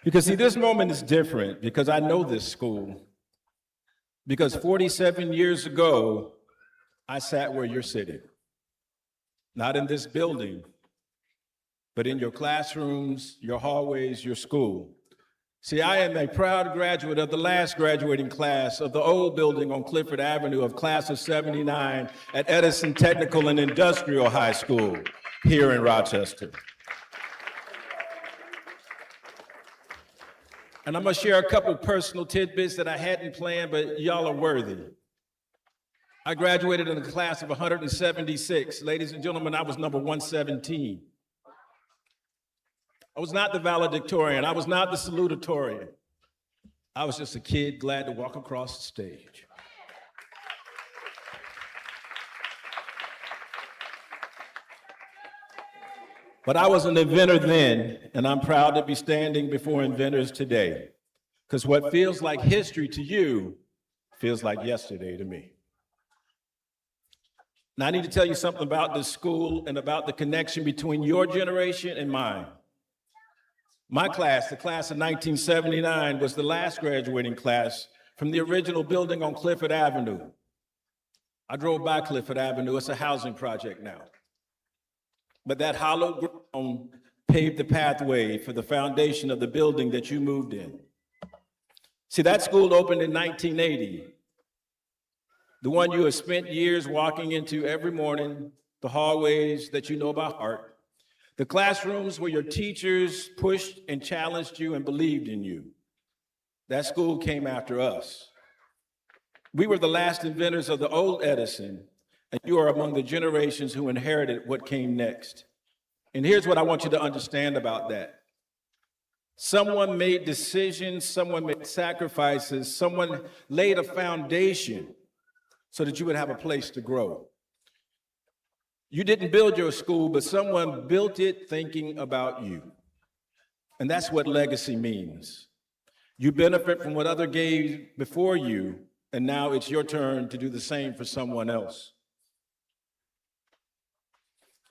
Because see, this moment is different because I know this school. Because 47 years ago, I sat where you're sitting. Not in this building, but in your classrooms, your hallways, your school. See, I am a proud graduate of the last graduating class of the old building on Clifford Avenue of class of 79 at Edison Technical and Industrial High School here in Rochester. And I'm gonna share a couple personal tidbits that I hadn't planned, but y'all are worthy. I graduated in a class of 176. Ladies and gentlemen, I was number 117. I was not the valedictorian. I was not the salutatorian. I was just a kid glad to walk across the stage. But I was an inventor then, and I'm proud to be standing before inventors today. Because what feels like history to you feels like yesterday to me. Now I need to tell you something about this school and about the connection between your generation and mine. My class, the class of 1979, was the last graduating class from the original building on Clifford Avenue. I drove by Clifford Avenue. It's a housing project now. But that hallowed ground paved the pathway for the foundation of the building that you moved in. See, that school opened in 1980. The one you have spent years walking into every morning, the hallways that you know by heart, the classrooms where your teachers pushed and challenged you and believed in you. That school came after us. We were the last inventors of the old Edison, and you are among the generations who inherited what came next. And here's what I want you to understand about that. Someone made decisions, someone made sacrifices, someone laid a foundation so that you would have a place to grow. You didn't build your school, but someone built it thinking about you. And that's what legacy means. You benefit from what others gave before you, and now it's your turn to do the same for someone else.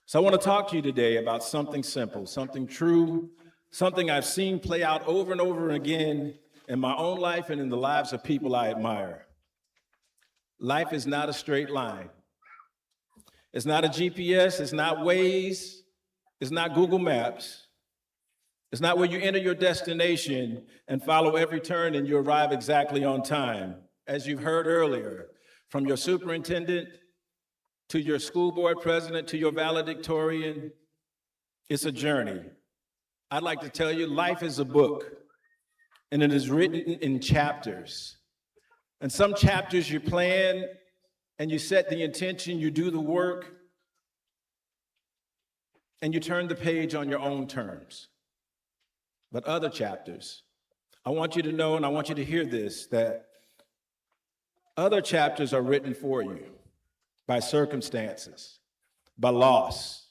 So I want to talk to you today about something simple, something true, something I've seen play out over and over again in my own life and in the lives of people I admire. Life is not a straight line. It's not a GPS, it's not Waze, it's not Google Maps. It's not where you enter your destination and follow every turn and you arrive exactly on time. As you've heard earlier, from your superintendent to your school board president to your valedictorian, it's a journey. I'd like to tell you, life is a book, and it is written in chapters. And some chapters you plan and you set the intention, you do the work, and you turn the page on your own terms. But other chapters, I want you to know, and I want you to hear this, that other chapters are written for you by circumstances, by loss,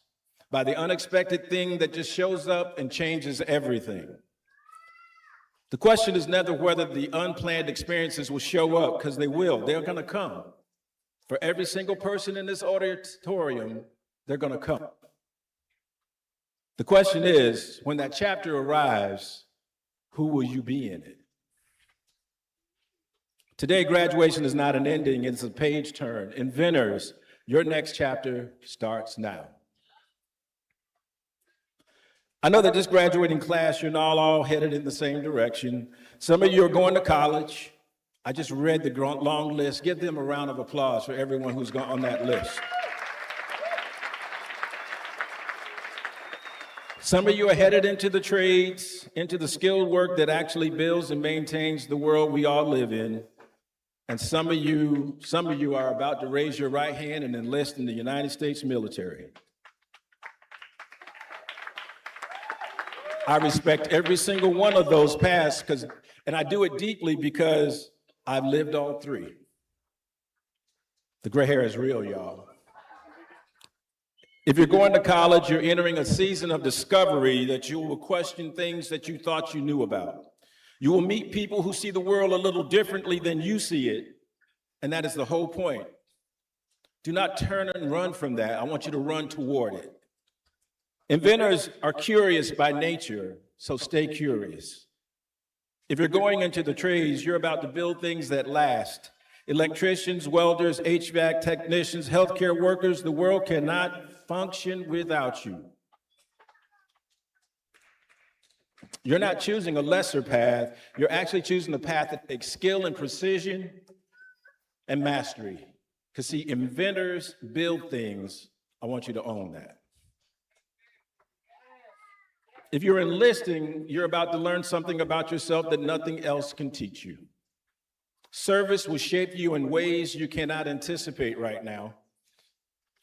by the unexpected thing that just shows up and changes everything. The question is never whether the unplanned experiences will show up, because they will. They're going to come. For every single person in this auditorium, they're going to come. The question is, when that chapter arrives, who will you be in it? Today, graduation is not an ending, it's a page turn. Inventors, your next chapter starts now. I know that this graduating class, you're not all headed in the same direction. Some of you are going to college. I just read the long list. Give them a round of applause for everyone who's gone on that list. Some of you are headed into the trades, into the skilled work that actually builds and maintains the world we all live in. And some of you are about to raise your right hand and enlist in the United States military. I respect every single one of those paths, and I do it deeply because I've lived all three. The gray hair is real, y'all. If you're going to college, you're entering a season of discovery that you will question things that you thought you knew about. You will meet people who see the world a little differently than you see it, and that is the whole point. Do not turn and run from that. I want you to run toward it. Inventors are curious by nature, so stay curious. If you're going into the trades, you're about to build things that last. Electricians, welders, HVAC technicians, healthcare workers, the world cannot function without you. You're not choosing a lesser path. You're actually choosing a path that takes skill and precision and mastery. Because see, inventors build things. I want you to own that. If you're enlisting, you're about to learn something about yourself that nothing else can teach you. Service will shape you in ways you cannot anticipate right now.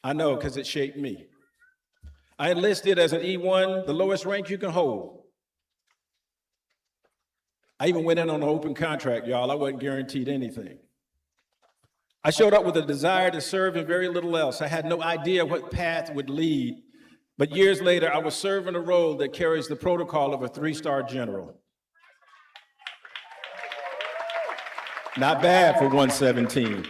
I know, because it shaped me. I enlisted as an E1, the lowest rank you can hold. I even went in on an open contract, y'all. I wasn't guaranteed anything. I showed up with a desire to serve and very little else. I had no idea what path would lead. But years later, I was serving a role that carries the protocol of a 3-star general. Not bad for 117.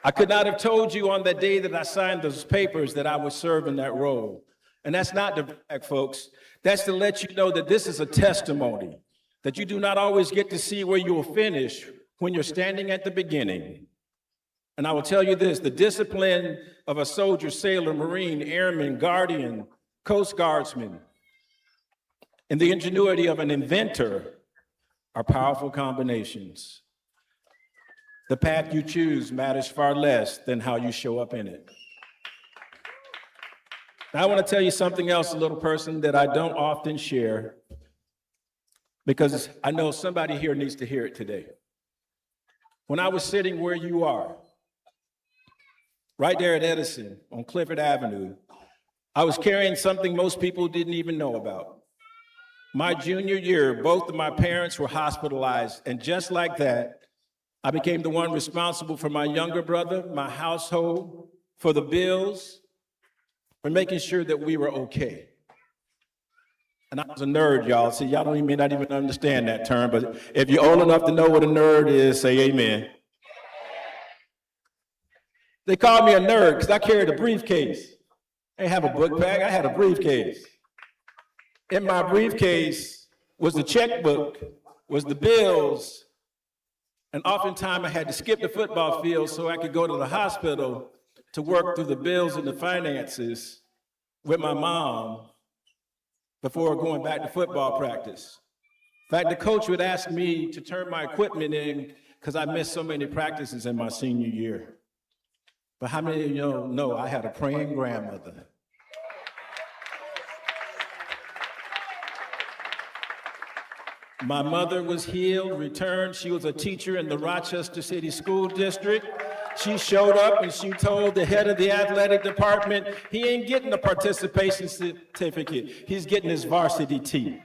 I could not have told you on that day that I signed those papers that I would serve in that role. And that's not to brag, folks. That's to let you know that this is a testimony, that you do not always get to see where you will finish when you're standing at the beginning. And I will tell you this, the discipline of a soldier, sailor, Marine, airman, guardian, Coast Guardsman, and the ingenuity of an inventor are powerful combinations. The path you choose matters far less than how you show up in it. Now, I want to tell you something else, a little person, that I don't often share, because I know somebody here needs to hear it today. When I was sitting where you are, right there at Edison on Clifford Avenue, I was carrying something most people didn't even know about. My junior year, both of my parents were hospitalized, and just like that, I became the one responsible for my younger brother, my household, for the bills, for making sure that we were okay. And I was a nerd, y'all. See, y'all may not even understand that term, but if you're old enough to know what a nerd is, say amen. They called me a nerd because I carried a briefcase. I didn't have a book bag, I had a briefcase. In my briefcase was the checkbook, was the bills, and oftentimes I had to skip the football field so I could go to the hospital to work through the bills and the finances with my mom before going back to football practice. In fact, the coach would ask me to turn my equipment in because I missed so many practices in my senior year. But how many of you know I had a praying grandmother? My mother was healed, returned. She was a teacher in the Rochester City School District. She showed up and she told the head of the athletic department, he ain't getting a participation certificate. He's getting his varsity tee.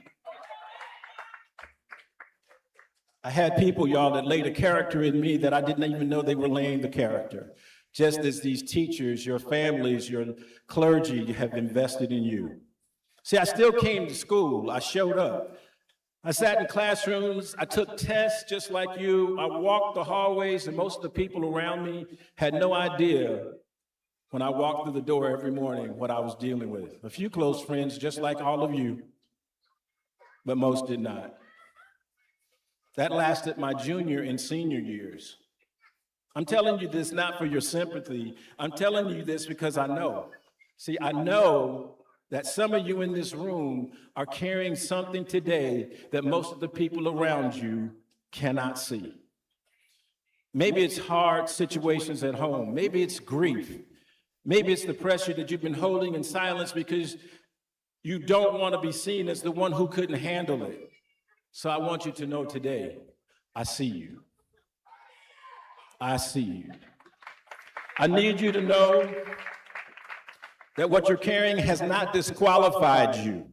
I had people, y'all, that laid a character in me that I didn't even know they were laying the character. Just as these teachers, your families, your clergy have invested in you. See, I still came to school. I showed up. I sat in classrooms. I took tests just like you. I walked the hallways, and most of the people around me had no idea when I walked through the door every morning what I was dealing with. A few close friends, just like all of you, but most did not. That lasted my junior and senior years. I'm telling you this not for your sympathy. I'm telling you this because I know. See, I know that some of you in this room are carrying something today that most of the people around you cannot see. Maybe it's hard situations at home. Maybe it's grief. Maybe it's the pressure that you've been holding in silence because you don't want to be seen as the one who couldn't handle it. So I want you to know today, I see you. I see you. I need you to know that what you're carrying has not disqualified you.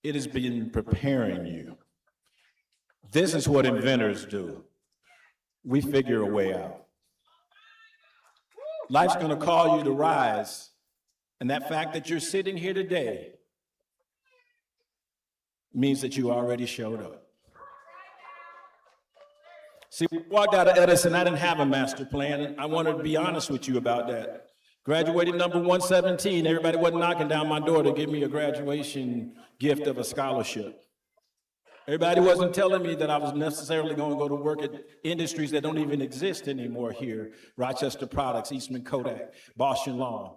It has been preparing you. This is what inventors do. We figure a way out. Life's going to call you to rise, and that fact that you're sitting here today means that you already showed up. See, when I walked out of Edison, I didn't have a master plan, and I wanted to be honest with you about that. Graduated number 117, everybody wasn't knocking down my door to give me a graduation gift of a scholarship. Everybody wasn't telling me that I was necessarily going to go to work at industries that don't even exist anymore here. Rochester Products, Eastman Kodak, Boston Lawn.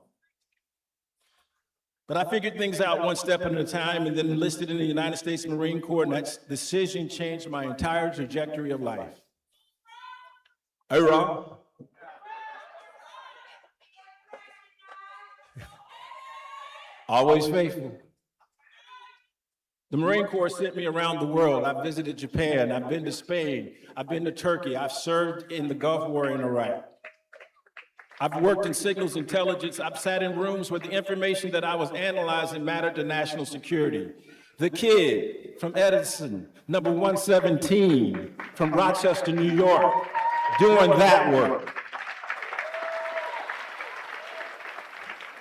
But I figured things out one step at a time and then enlisted in the United States Marine Corps, and that decision changed my entire trajectory of life. Herr. Always faithful. The Marine Corps sent me around the world. I've visited Japan, I've been to Spain, I've been to Turkey, I've served in the Gulf War in Iraq. I've worked in signals intelligence. I've sat in rooms where the information that I was analyzing mattered to national security. The kid from Edison, number 117, from Rochester, New York, doing that work.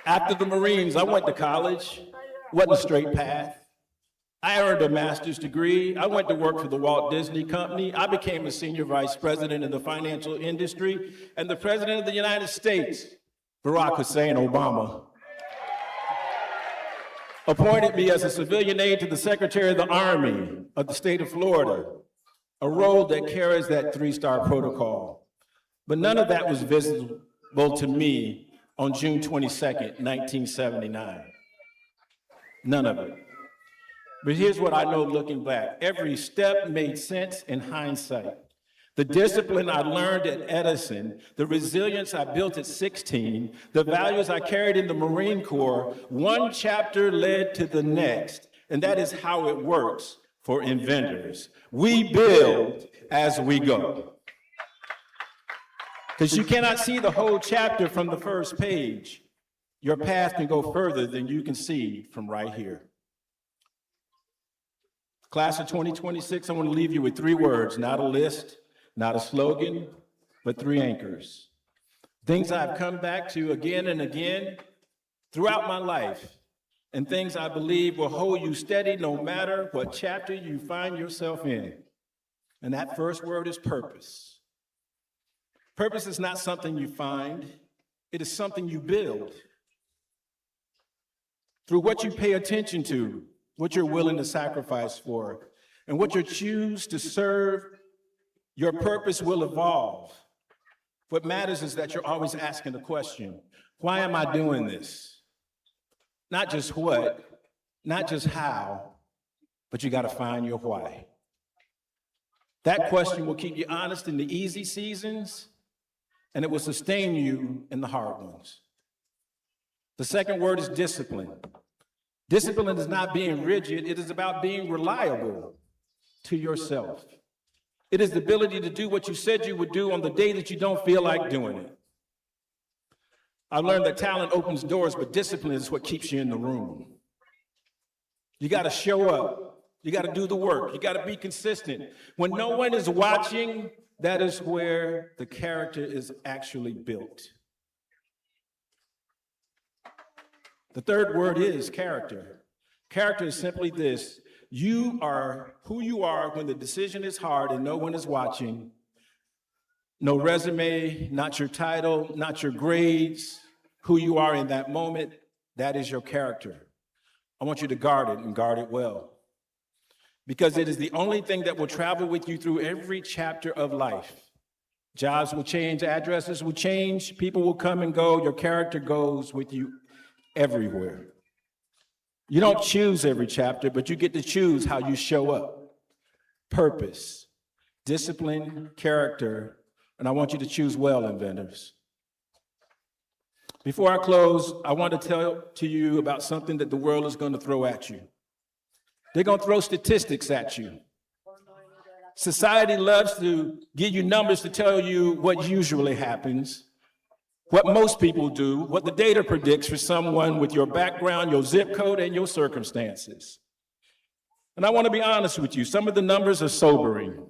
After the Marines, I went to college. Wasn't a straight path. I earned a master's degree. I went to work for the Walt Disney Company. I became a senior vice president in the financial industry, and the president of the United States, Barack Hussein Obama, appointed me as a civilian aide to the Secretary of the Army of the state of Florida, a role that carries that 3-star protocol. But none of that was visible to me on June 22nd, 1979. None of it. But here's what I know looking back. Every step made sense in hindsight. The discipline I learned at Edison, the resilience I built at 16, the values I carried in the Marine Corps, one chapter led to the next. And that is how it works for inventors. We build as we go. Because you cannot see the whole chapter from the first page. Your path can go further than you can see from right here. Class of 2026, I want to leave you with 3 words, not a list, not a slogan, but 3 anchors. Things I've come back to again and again throughout my life, and things I believe will hold you steady no matter what chapter you find yourself in. And that first word is purpose. Purpose is not something you find, it is something you build. Through what you pay attention to, what you're willing to sacrifice for, and what you choose to serve, your purpose will evolve What matters is that you're always asking the question, why am I doing this? Not just what, not just how, but you got to find your why. That question will keep you honest in the easy seasons, and it will sustain you in the hard ones. The second word is discipline. Discipline is not being rigid, it is about being reliable to yourself. It is the ability to do what you said you would do on the day that you don't feel like doing it. I've learned that talent opens doors, but discipline is what keeps you in the room. You got to show up. You got to do the work. You got to be consistent. When no one is watching, that is where the character is actually built. The third word is character. Character is simply this: you are who you are when the decision is hard and no one is watching. No resume, not your title, not your grades, who you are in that moment, that is your character. I want you to guard it and guard it well, because it is the only thing that will travel with you through every chapter of life. Jobs will change, addresses will change, people will come and go. Your character goes with you everywhere. You don't choose every chapter, but you get to choose how you show up. Purpose, discipline, character, and I want you to choose well, inventors. Before I close, I want to tell to you about something that the world is going to throw at you. They're going to throw statistics at you. Society loves to give you numbers to tell you what usually happens, what most people do, what the data predicts for someone with your background, your zip code, and your circumstances. And I want to be honest with you, some of the numbers are sobering.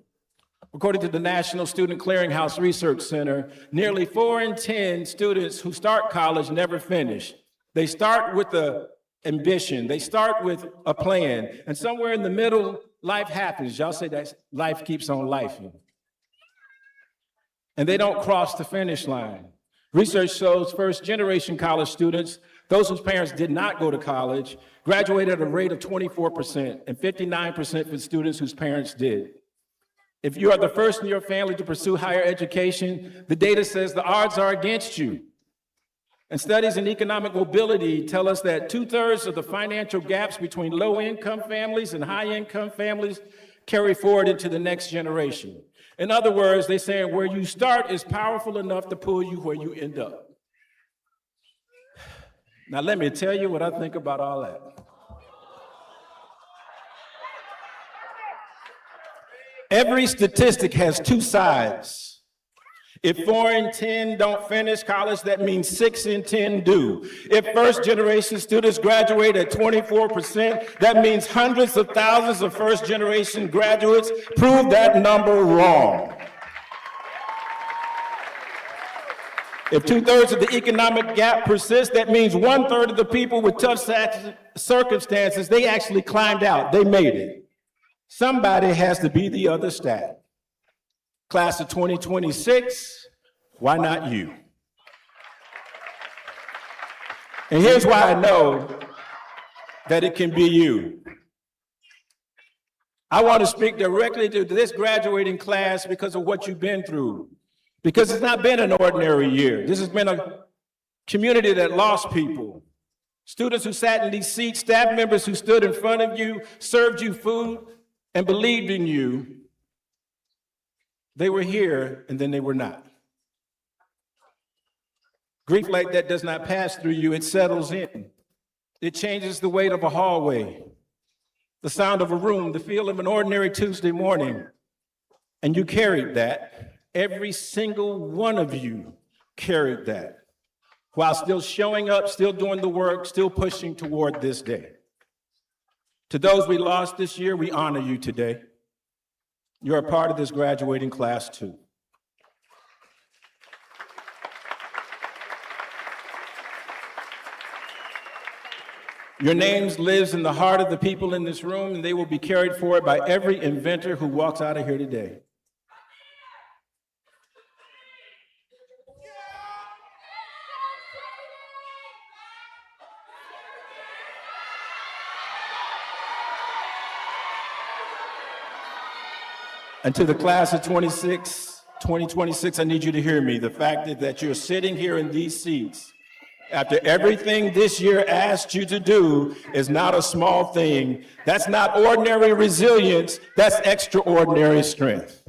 According to the National Student Clearinghouse Research Center, nearly 4 in 10 students who start college never finish. They start with an ambition, they start with a plan, and somewhere in the middle, life happens. Y'all say that life keeps on lifing. And they don't cross the finish line. Research shows first-generation college students, those whose parents did not go to college, graduated at a rate of 24%, and 59% for students whose parents did. If you are the first in your family to pursue higher education, the data says the odds are against you. And studies in economic mobility tell us that 2/3 of the financial gaps between low-income families and high-income families carry forward into the next generation. In other words, they're saying where you start is powerful enough to pull you where you end up. Now, let me tell you what I think about all that. Every statistic has two sides. If 4 in 10 don't finish college, that means 6 in 10 do. If first-generation students graduate at 24%, that means hundreds of thousands of first-generation graduates prove that number wrong. If 2/3 of the economic gap persists, that means 1/3 of the people with tough circumstances, they actually climbed out, they made it. Somebody has to be the other stat. Class of 2026, why not you? And here's why I know that it can be you. I want to speak directly to this graduating class because of what you've been through. Because it's not been an ordinary year. This has been a community that lost people. Students who sat in these seats, staff members who stood in front of you, served you food, and believed in you. They were here, and then they were not. Grief like that does not pass through you, it settles in. It changes the weight of a hallway, the sound of a room, the feel of an ordinary Tuesday morning. And you carried that. Every single one of you carried that, while still showing up, still doing the work, still pushing toward this day. To those we lost this year, we honor you today. You're a part of this graduating class too. Your names lives in the heart of the people in this room, and they will be carried forward by every inventor who walks out of here today. And to the class of 26, 2026, I need you to hear me. The fact that you're sitting here in these seats after everything this year asked you to do is not a small thing. That's not ordinary resilience, that's extraordinary strength.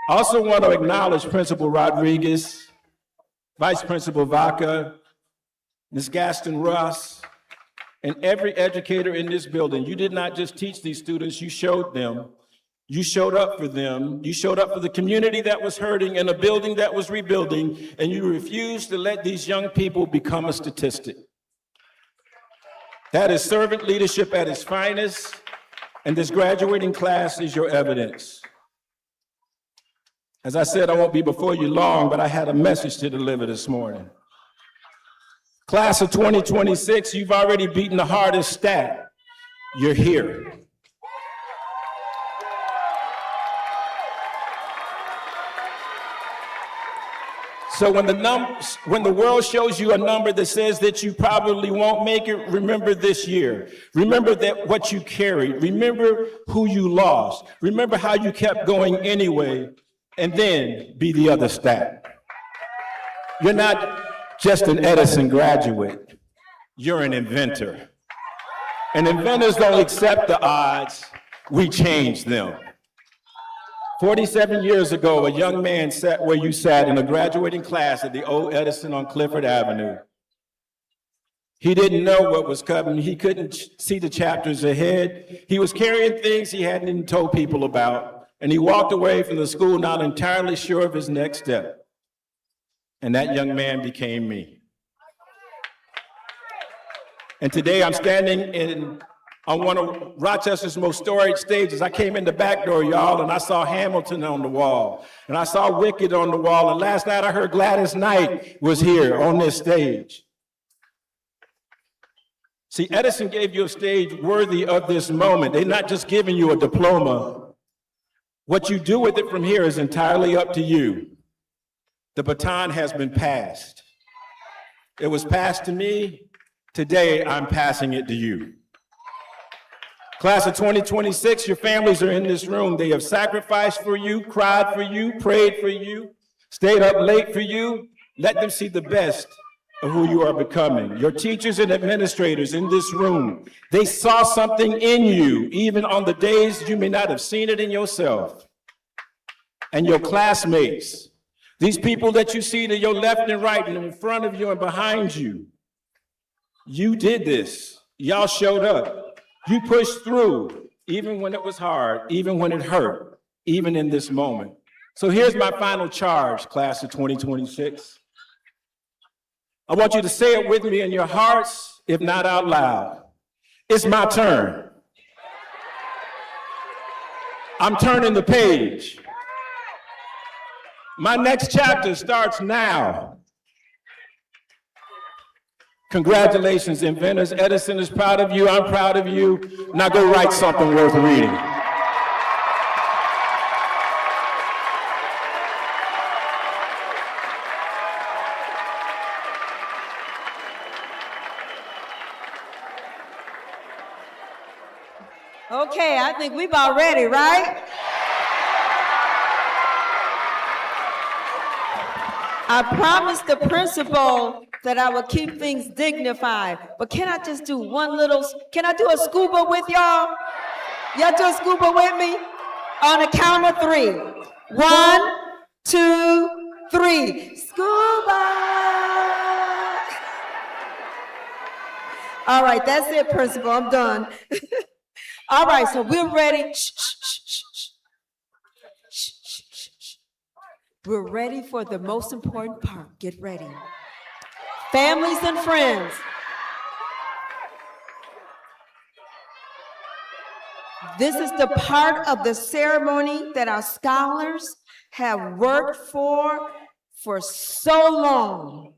I also want to acknowledge Principal Rodriguez, Vice Principal Vaca, Ms. Gaston Ross, and every educator in this building. You did not just teach these students, you showed them. You showed up for them. You showed up for the community that was hurting in a building that was rebuilding, and you refused to let these young people become a statistic. That is servant leadership at its finest, and this graduating class is your evidence. As I said, I won't be before you long, but I had a message to deliver this morning. Class of 2026, you've already beaten the hardest stat. You're here. So when the world shows you a number that says that you probably won't make it, remember this year. Remember that what you carried. Remember who you lost. Remember how you kept going anyway, and then be the other stat. You're not just an Edison graduate. You're an inventor. And inventors don't accept the odds. We change them. 47 years ago, a young man sat where you sat in a graduating class at the old Edison on Clifford Avenue. He didn't know what was coming. He couldn't see the chapters ahead. He was carrying things he hadn't even told people about. And he walked away from the school not entirely sure of his next step. And that young man became me. And today I'm standing on one of Rochester's most storied stages. I came in the back door, y'all, and I saw Hamilton on the wall, and I saw Wicked on the wall, and last night I heard Gladys Knight was here on this stage. See, Edison gave you a stage worthy of this moment. They're not just giving you a diploma. What you do with it from here is entirely up to you. The baton has been passed. It was passed to me. Today, I'm passing it to you. Class of 2026, your families are in this room. They have sacrificed for you, cried for you, prayed for you, stayed up late for you. Let them see the best of who you are becoming. Your teachers and administrators in this room, they saw something in you, even on the days you may not have seen it in yourself. And your classmates, these people that you see to your left and right and in front of you and behind you, you did this. Y'all showed up. You pushed through, even when it was hard, even when it hurt, even in this moment. So here's my final charge, class of 2026. I want you to say it with me in your hearts, if not out loud. It's my turn. I'm turning the page. My next chapter starts now. Congratulations, inventors. Edison is proud of you. I'm proud of you. Now go write something worth reading. Okay, I think we're about ready, right? I promised the principal that I would keep things dignified, but can I just do can I do a scuba with y'all? Y'all do a scuba with me? On the count of 3. 1, 2, 3. Scuba! All right, that's it, principal, I'm done. All right, so we're ready. We're ready for the most important part. Get ready. Families and friends. This is the part of the ceremony that our scholars have worked for so long.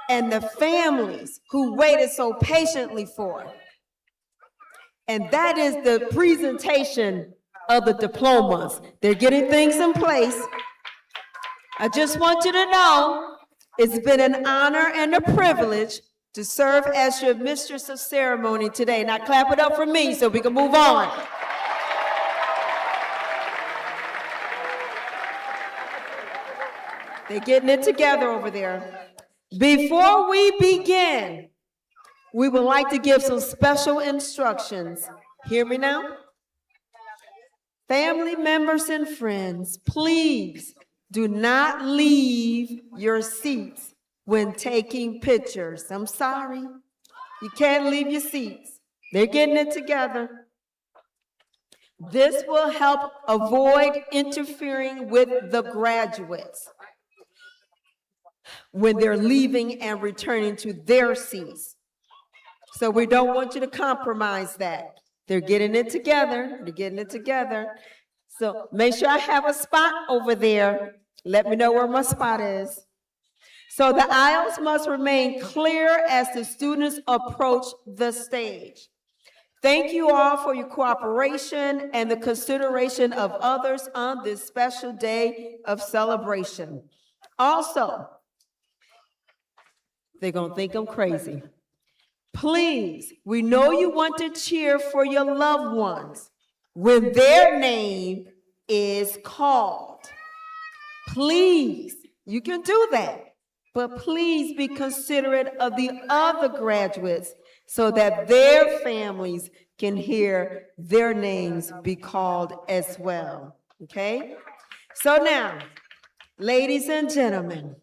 And the families who waited so patiently for. And that is the presentation of the diplomas. They're getting things in place. I just want you to know it's been an honor and a privilege to serve as your mistress of ceremony today. Now clap it up for me so we can move on. They're getting it together over there. Before we begin, we would like to give some special instructions. Hear me now? Family members and friends, please do not leave your seats when taking pictures. I'm sorry. You can't leave your seats. They're getting it together. This will help avoid interfering with the graduates when they're leaving and returning to their seats. So we don't want you to compromise that. They're getting it together. They're getting it together. So make sure I have a spot over there. Let me know where my spot is. So the aisles must remain clear as the students approach the stage. Thank you all for your cooperation and the consideration of others on this special day of celebration. Also, they're going to think I'm crazy. Please, we know you want to cheer for your loved ones when their name is called. Please, you can do that, but please be considerate of the other graduates so that their families can hear their names be called as well, okay? So now, ladies and gentlemen,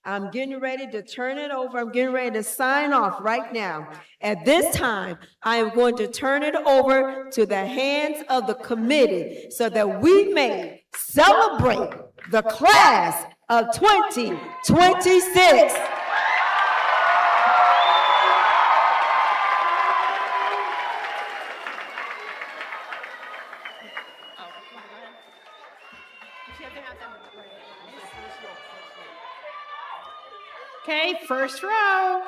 I'm getting ready to turn it over. I'm getting ready to sign off right now. At this time, I am going to turn it over to the hands of the committee so that we may celebrate the class of 2026. Okay, first row.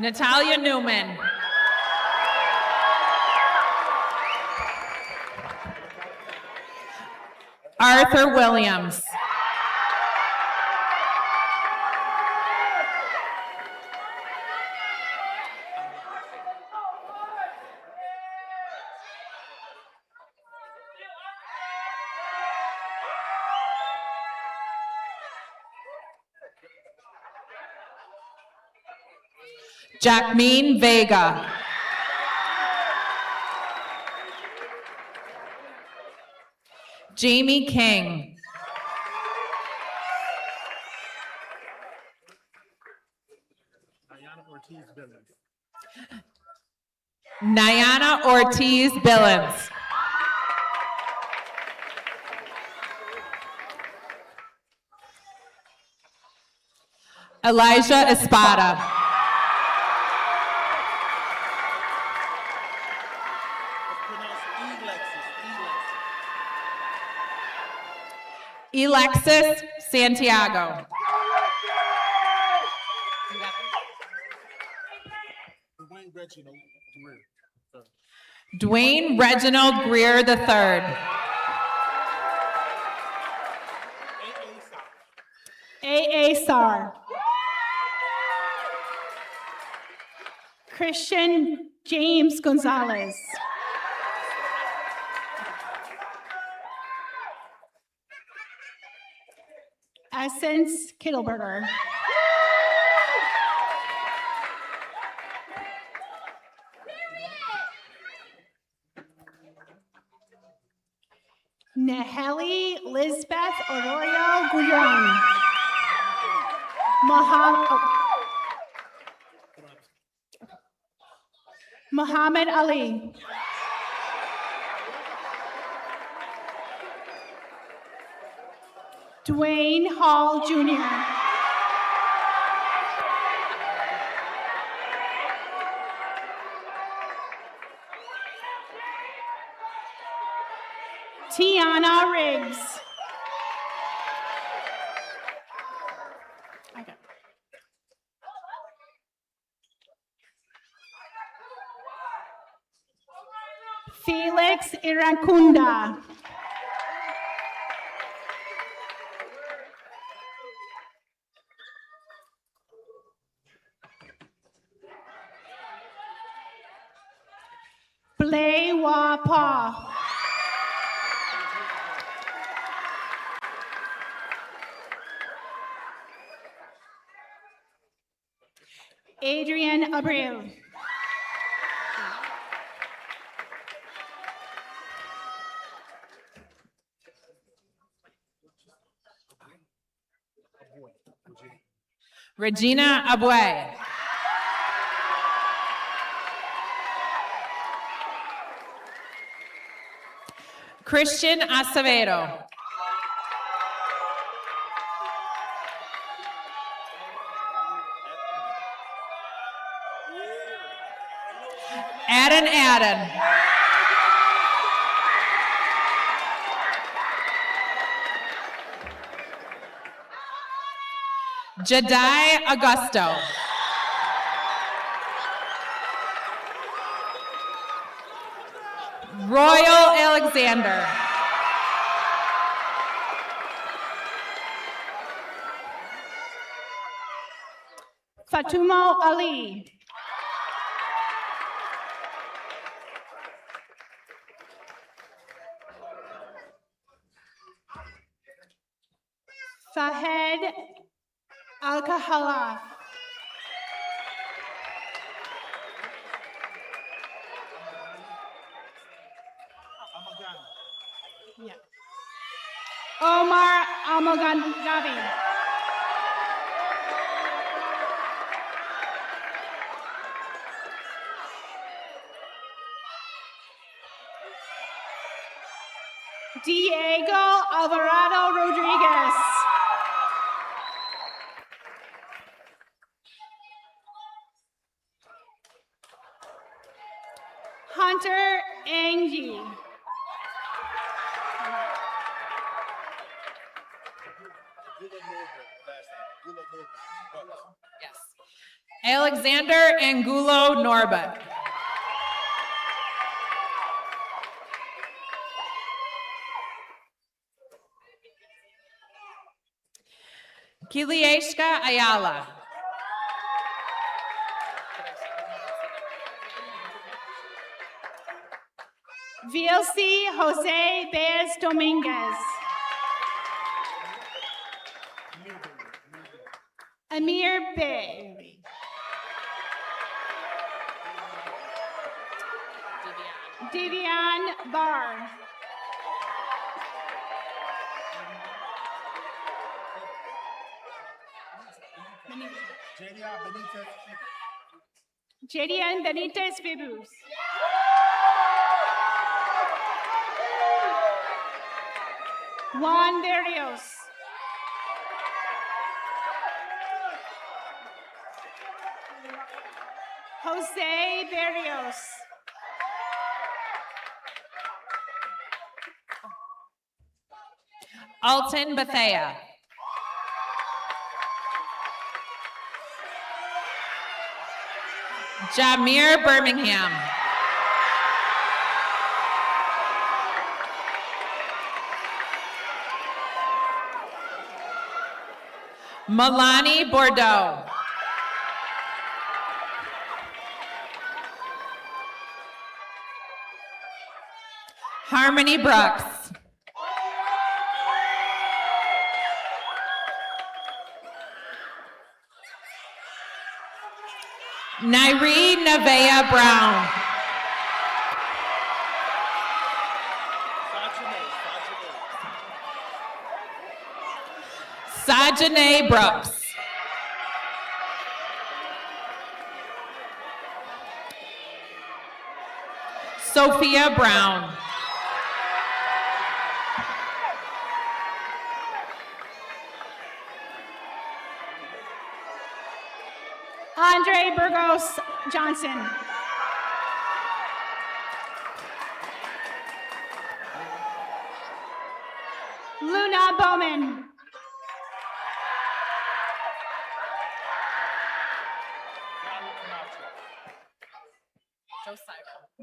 Natalia Newman. Arthur Williams. Jacqueline Vega. Jamie King. Nyana Ortiz Billings. Elijah Espada. Alexis Santiago. Dwayne Reginald Greer III. A.A. Sar. Christian James Gonzalez. Essence Kittleberger. Naheli Lisbeth Oroyo Guyon. Muhammad Ali. Dwayne Hall Jr. Tiana Riggs. Okay. Felix Iracunda. Law. Adrian Abreu. Regina Abue. Christian Acevedo. Adden. Jedi Augusto. Royal Alexander. Fatumo Ali. Fahed Al-Kahala. Yeah. Omar Almogangavi. Diego Alvarado Rodriguez. Hunter Angie. Alexander Angulo Norbert. Kilieshka Ayala. VLC Jose Baez Dominguez. Amir Bey. Divian Barr. Jadian Benitez Vibus. Juan Berrios. Jose Berrios. Alton Bethea. Jamir Birmingham. Milani Bordeaux. Harmony Brooks. Nairi Nevaeh Brown. Sajane Brooks. Sophia Brown. Andre Burgos Johnson. Luna Bowman.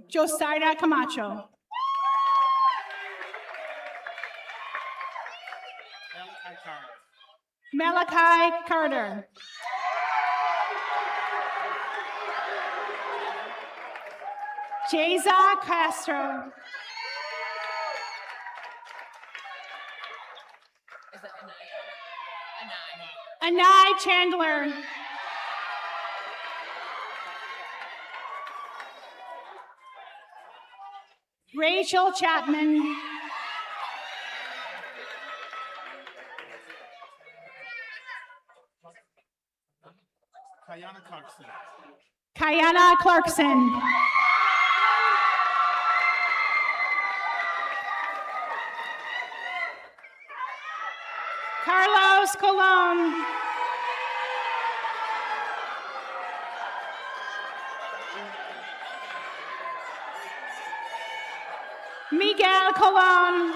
Josiah Camacho. Malachi Carter. Jeza Castro. Anai Chandler. Rachel Chapman. Kayana Clarkson. Carlos Colon. Miguel Colon.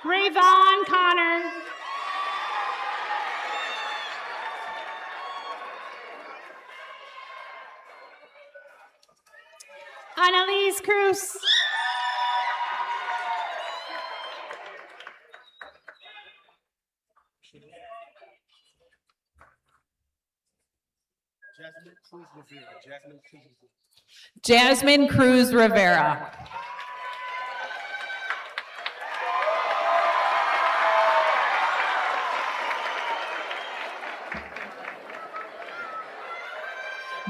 Rayvon Connor. Annalise Cruz. Jasmine Cruz Rivera.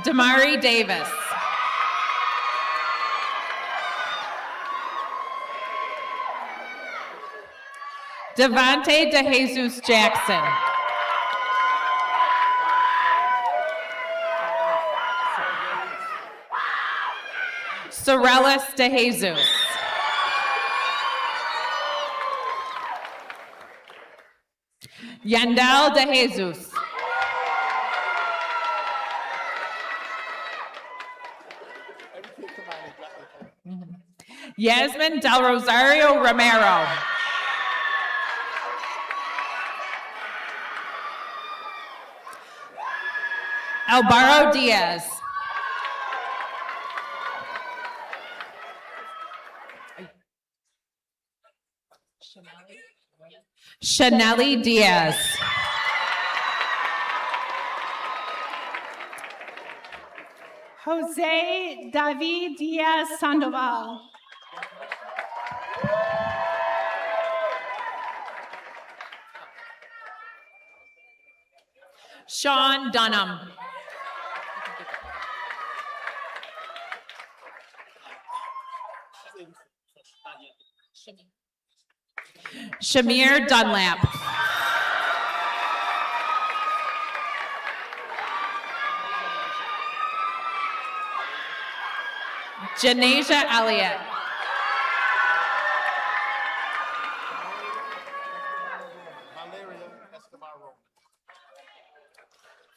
Damari Davis. Devante DeJesus Jackson. Sorellis DeJesus. Yandel DeJesus. Yasmin Del Rosario Romero. Alvaro Diaz. Chanelli Diaz. Jose David Diaz Sandoval. Sean Dunham. Shamir Dunlap. Janasia Elliott.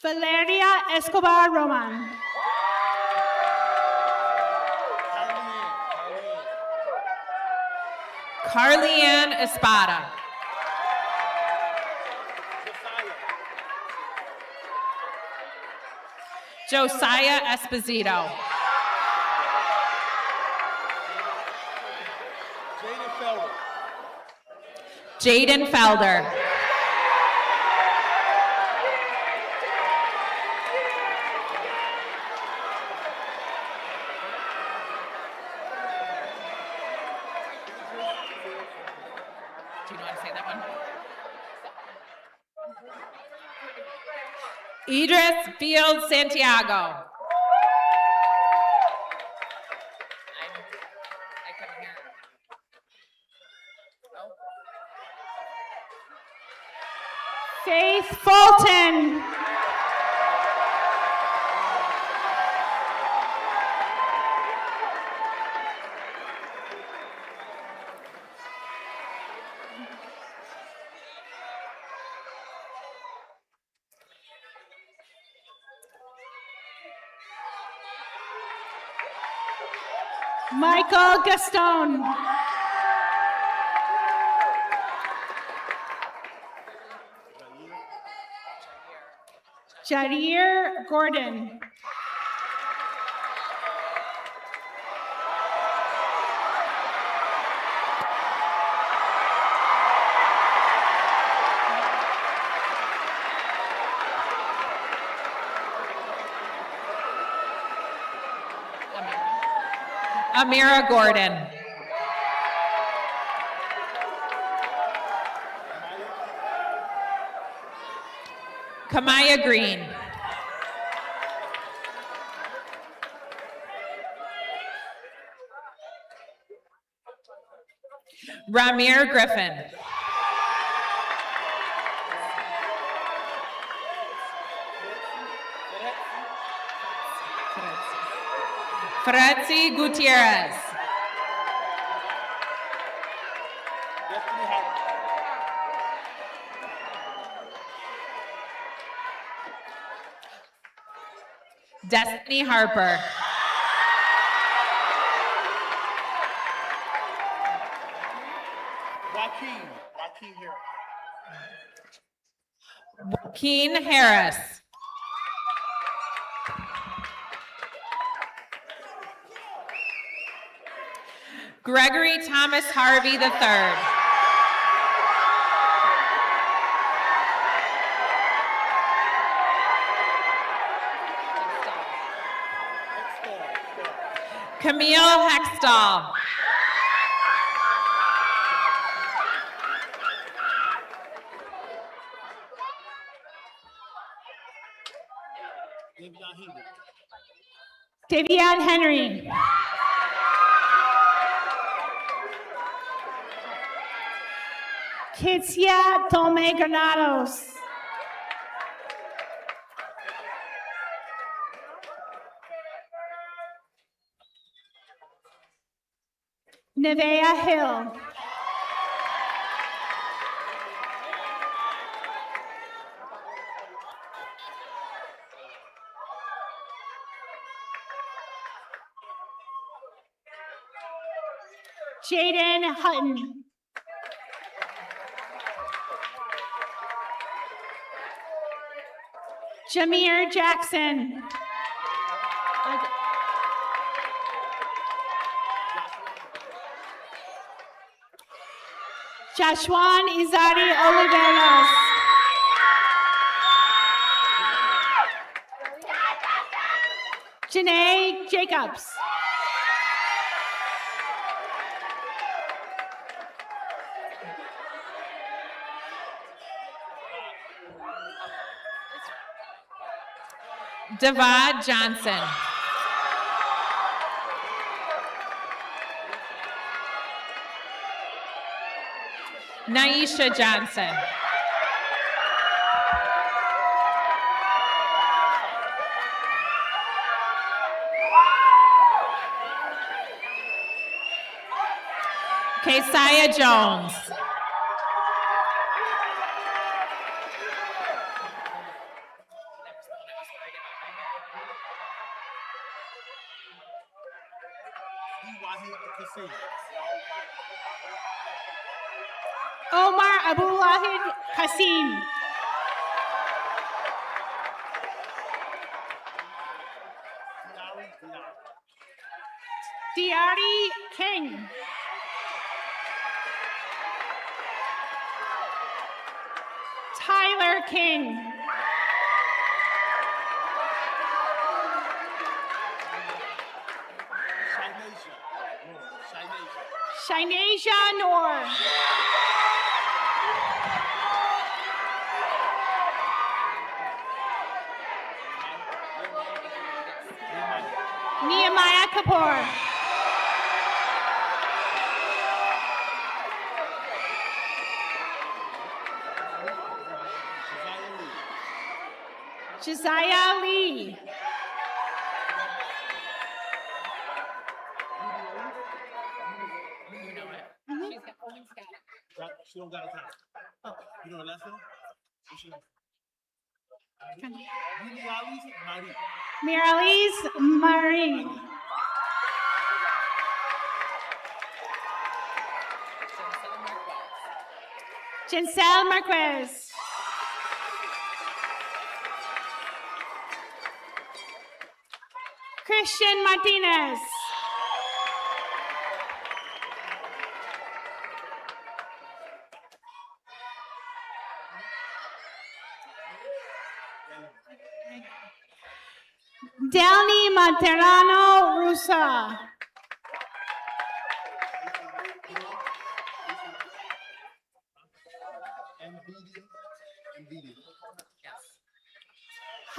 Valeria Escobar Roman. Carleanne Espada. Josiah Esposito. Jaden Felder. Do you want to say that one? Idris Field Santiago. I couldn't hear. Faith Fulton. Michael Gaston. Jadir Gordon. Amira Gordon. Kamaya Green. Ramir Griffin. Fretzi Gutierrez. Destiny Harper. Joaquin Harris. Gregory Thomas Harvey III. Camille Hextall. Davion Henry. Kitsia Tome Granados. Nevea Hill. Jaden Hutton. Jameer Jackson. Joshua Izari Oliveros. Janae Jacobs. Davad Johnson. Naisha Johnson. Keziah Jones. Omar Abulahid Kasim. Diari King. Tyler King. Shinasia Noor. Nehemiah Kapoor. Josiah Lee. She don't got a time. Oh. You know her last name? What's your last name? Miralise Marie. Jinsel Marquez. Christian Martinez. Delny Materano Rusa.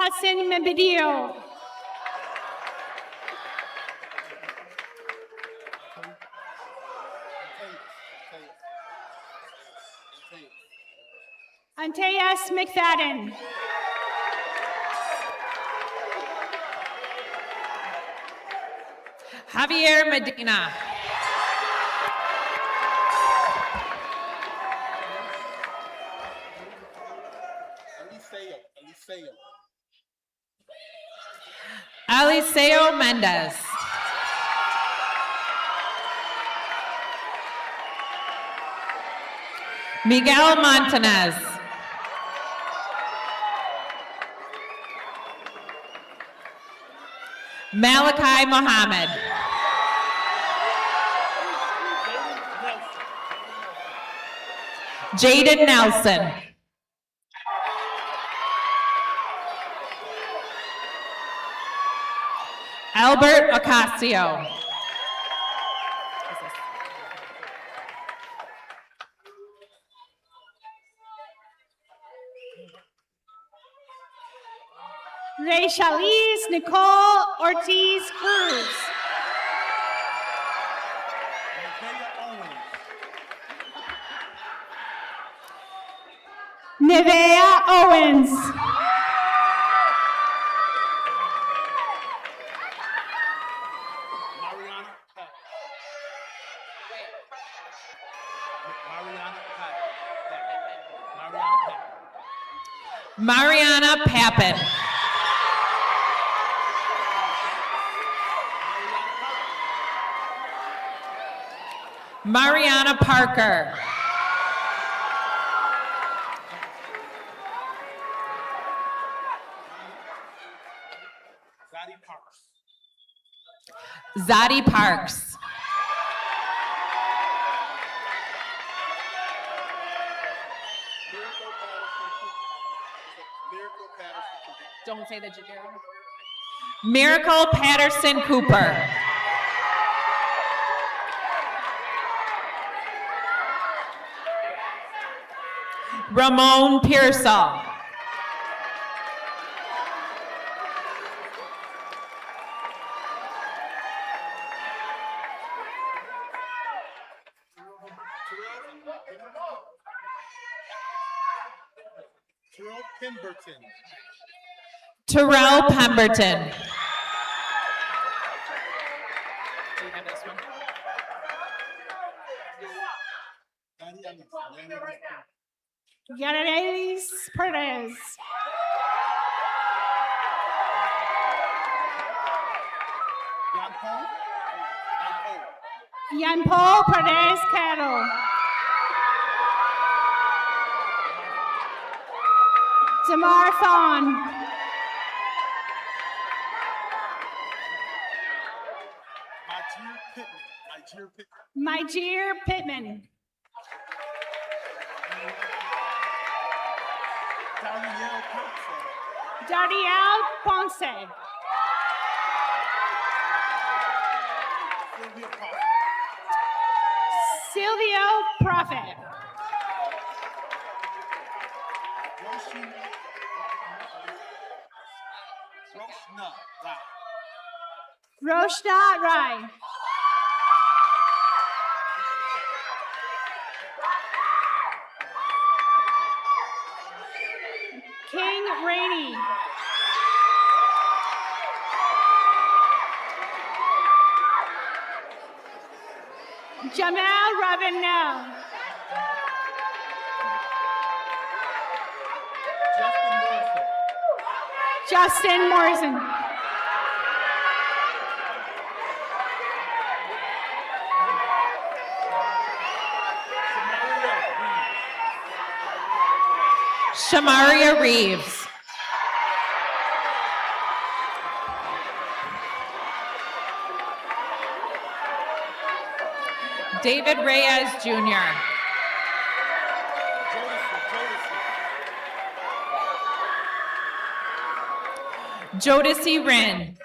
Hassan Mebidio. Antaeus McFadden. Javier Medina. Eliseo Mendez. Miguel Montanez. Malachi Mohammed. Jaden Nelson. Albert Ocasio. Rachelize Nicole Ortiz Cruz. Nevea Owens. Mariana Pappen. Mariana Parker. Zadie Parks. Don't say the generic. Miracle Patterson Cooper. Ramon Pearsall. Terrell Pemberton. Terrell Pemberton. Do you have this one? Yanalis Perez. Yan Paul Perez Caro. Damar Fawn. Myjeer Pittman. Dariel Ponce. Silvio Prophet. Roshna Rai. King Rainey. Jamal Ravenel. Justin Morrison. Shamaria Reeves. David Reyes Jr. Jodeci Rin.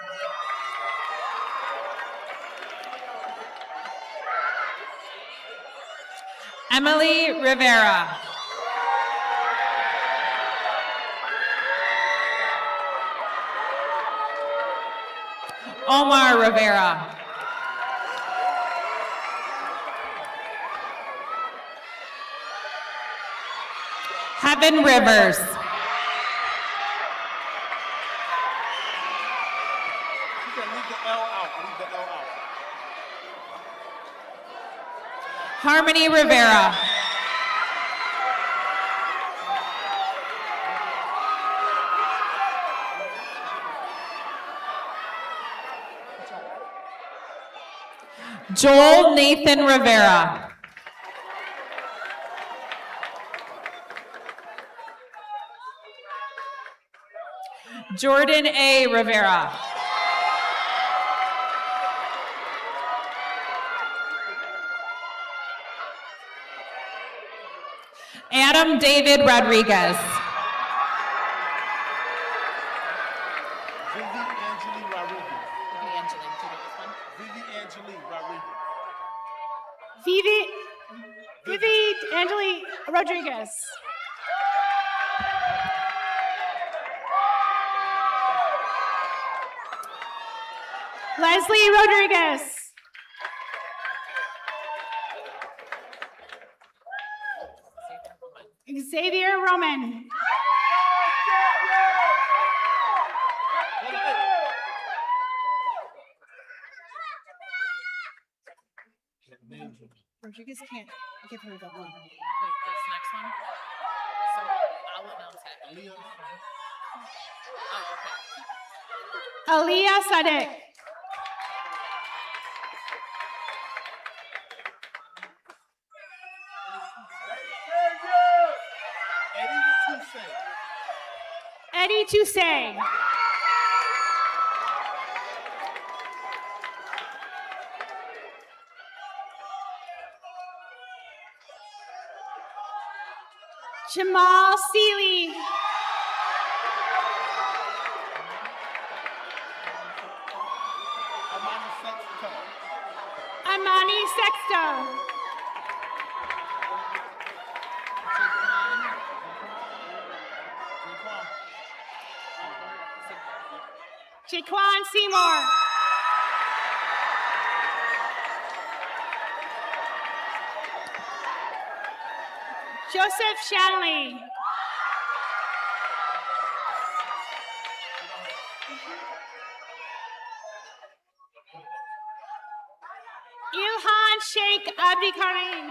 Emily Rivera. Omar Rivera. Heaven Rivers. Leave the L out. Leave the L out. Harmony Rivera. Joel Nathan Rivera. Jordan A. Rivera. Adam David Rodriguez. Vivi Angeli Rodriguez. Vivi Angeli Rodriguez. Vivi Angeli Rodriguez. Leslie Rodriguez. Xavier Roman. Rodriguez can't give her the one. Wait, this next one? So I'll announce it. Oh, okay. Aliyah Sadek. Eddie Toussaint. Jamal Seeley. Amani Sexto. Jaquan Seymour. Joseph Shanley. Ilhan Sheikh Abdikarim.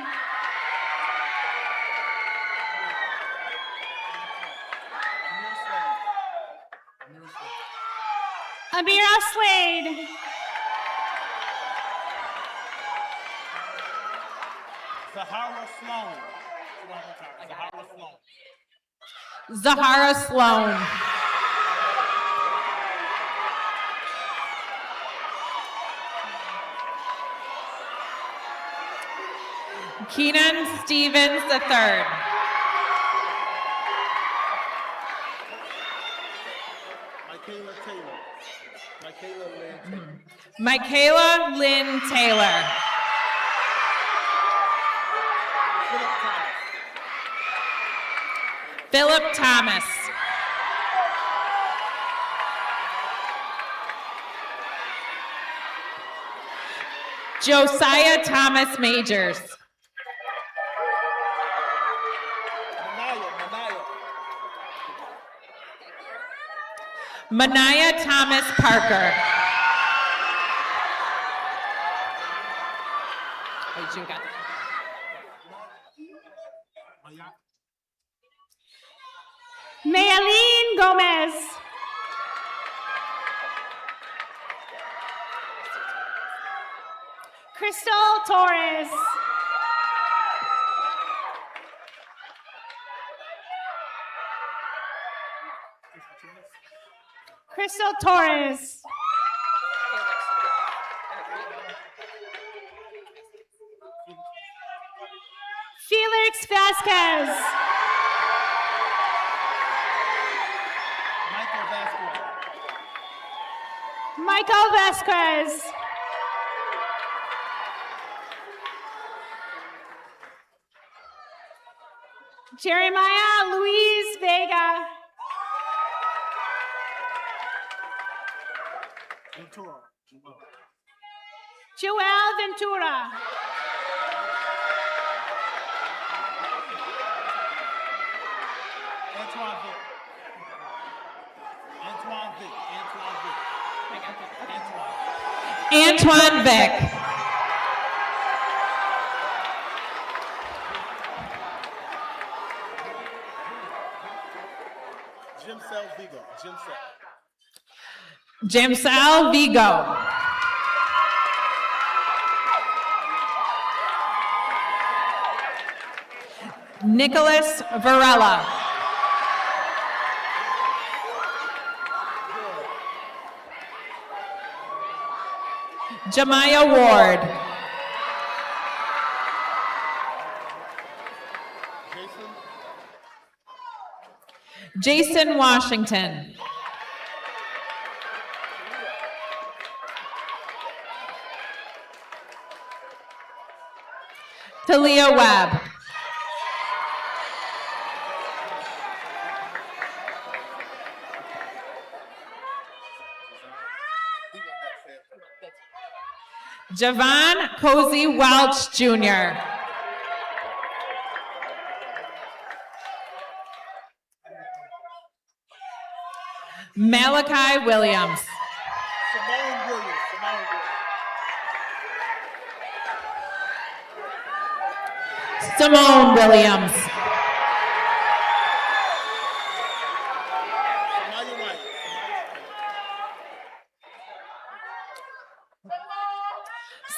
Amira Slade. Zahara Sloan. Zahara Sloan. Zahara Sloan. Keenan Stevens III. Michaela Taylor. Michaela Lynn Taylor. Michaela Lynn Taylor. Philip Thomas. Josiah Thomas Majors. Manaya Thomas Parker. Oh, you got that. Maylene Gomez. Crystal Torres. Crystal Torres. Felix Vasquez. Michael Vasquez. Jeremiah Luis Vega. Joel Ventura. Antoine Vick. Antoine Vick. Antoine Vick. Antoine Vick. Jim Sal Vigo. Jim Sal. Jamsal Vigo. Nicholas Varela. Jemiah Ward. Jason Washington. Talia Webb. Javon Cozy Welch Jr. Malachi Williams. Simone Williams. Simone Williams.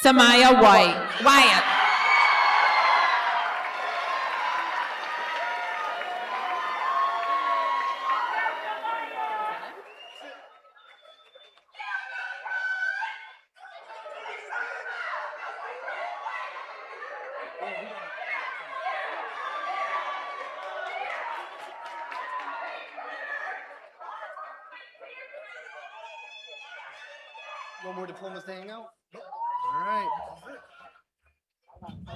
Samaya Wyatt. One more diploma to hang out? All right.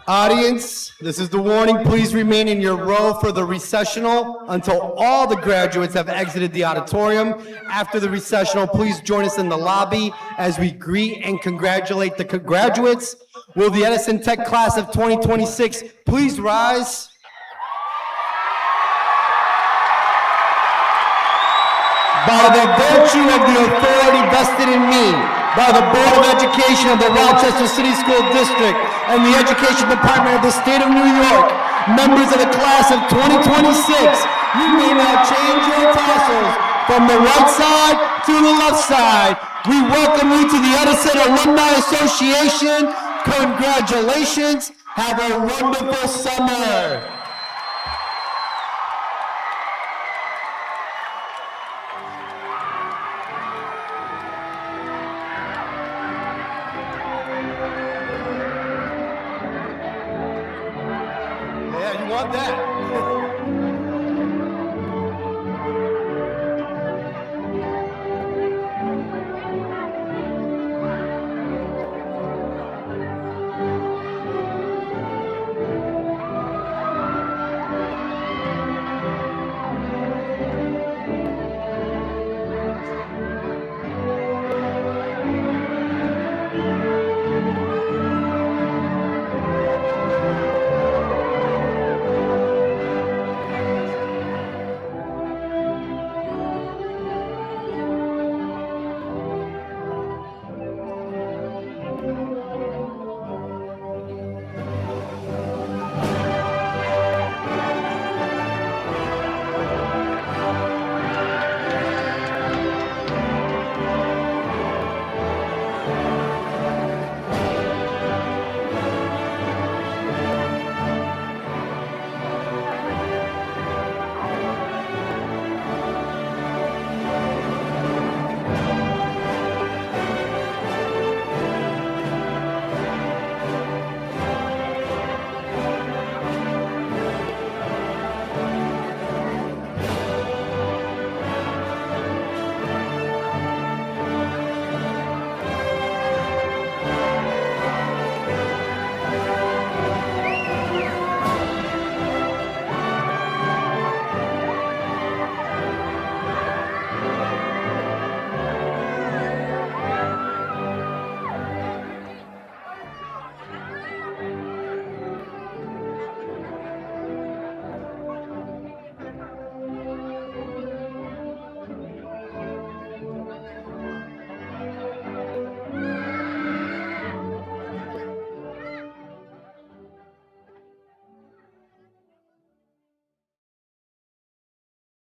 Audience, this is the warning. Please remain in your row for the recessional until all the graduates have exited the auditorium. After the recessional, please join us in the lobby as we greet and congratulate the graduates. Will the Edison Tech class of 2026 please rise? By the virtue of the authority vested in me by the Board of Education of the Rochester City School District and the Education Department of the State of New York, members of the class of 2026, you may now change your tassels from the right side to the left side. We welcome you to the Edison Alumni Association. Congratulations. Have a wonderful summer. Yeah, you want that.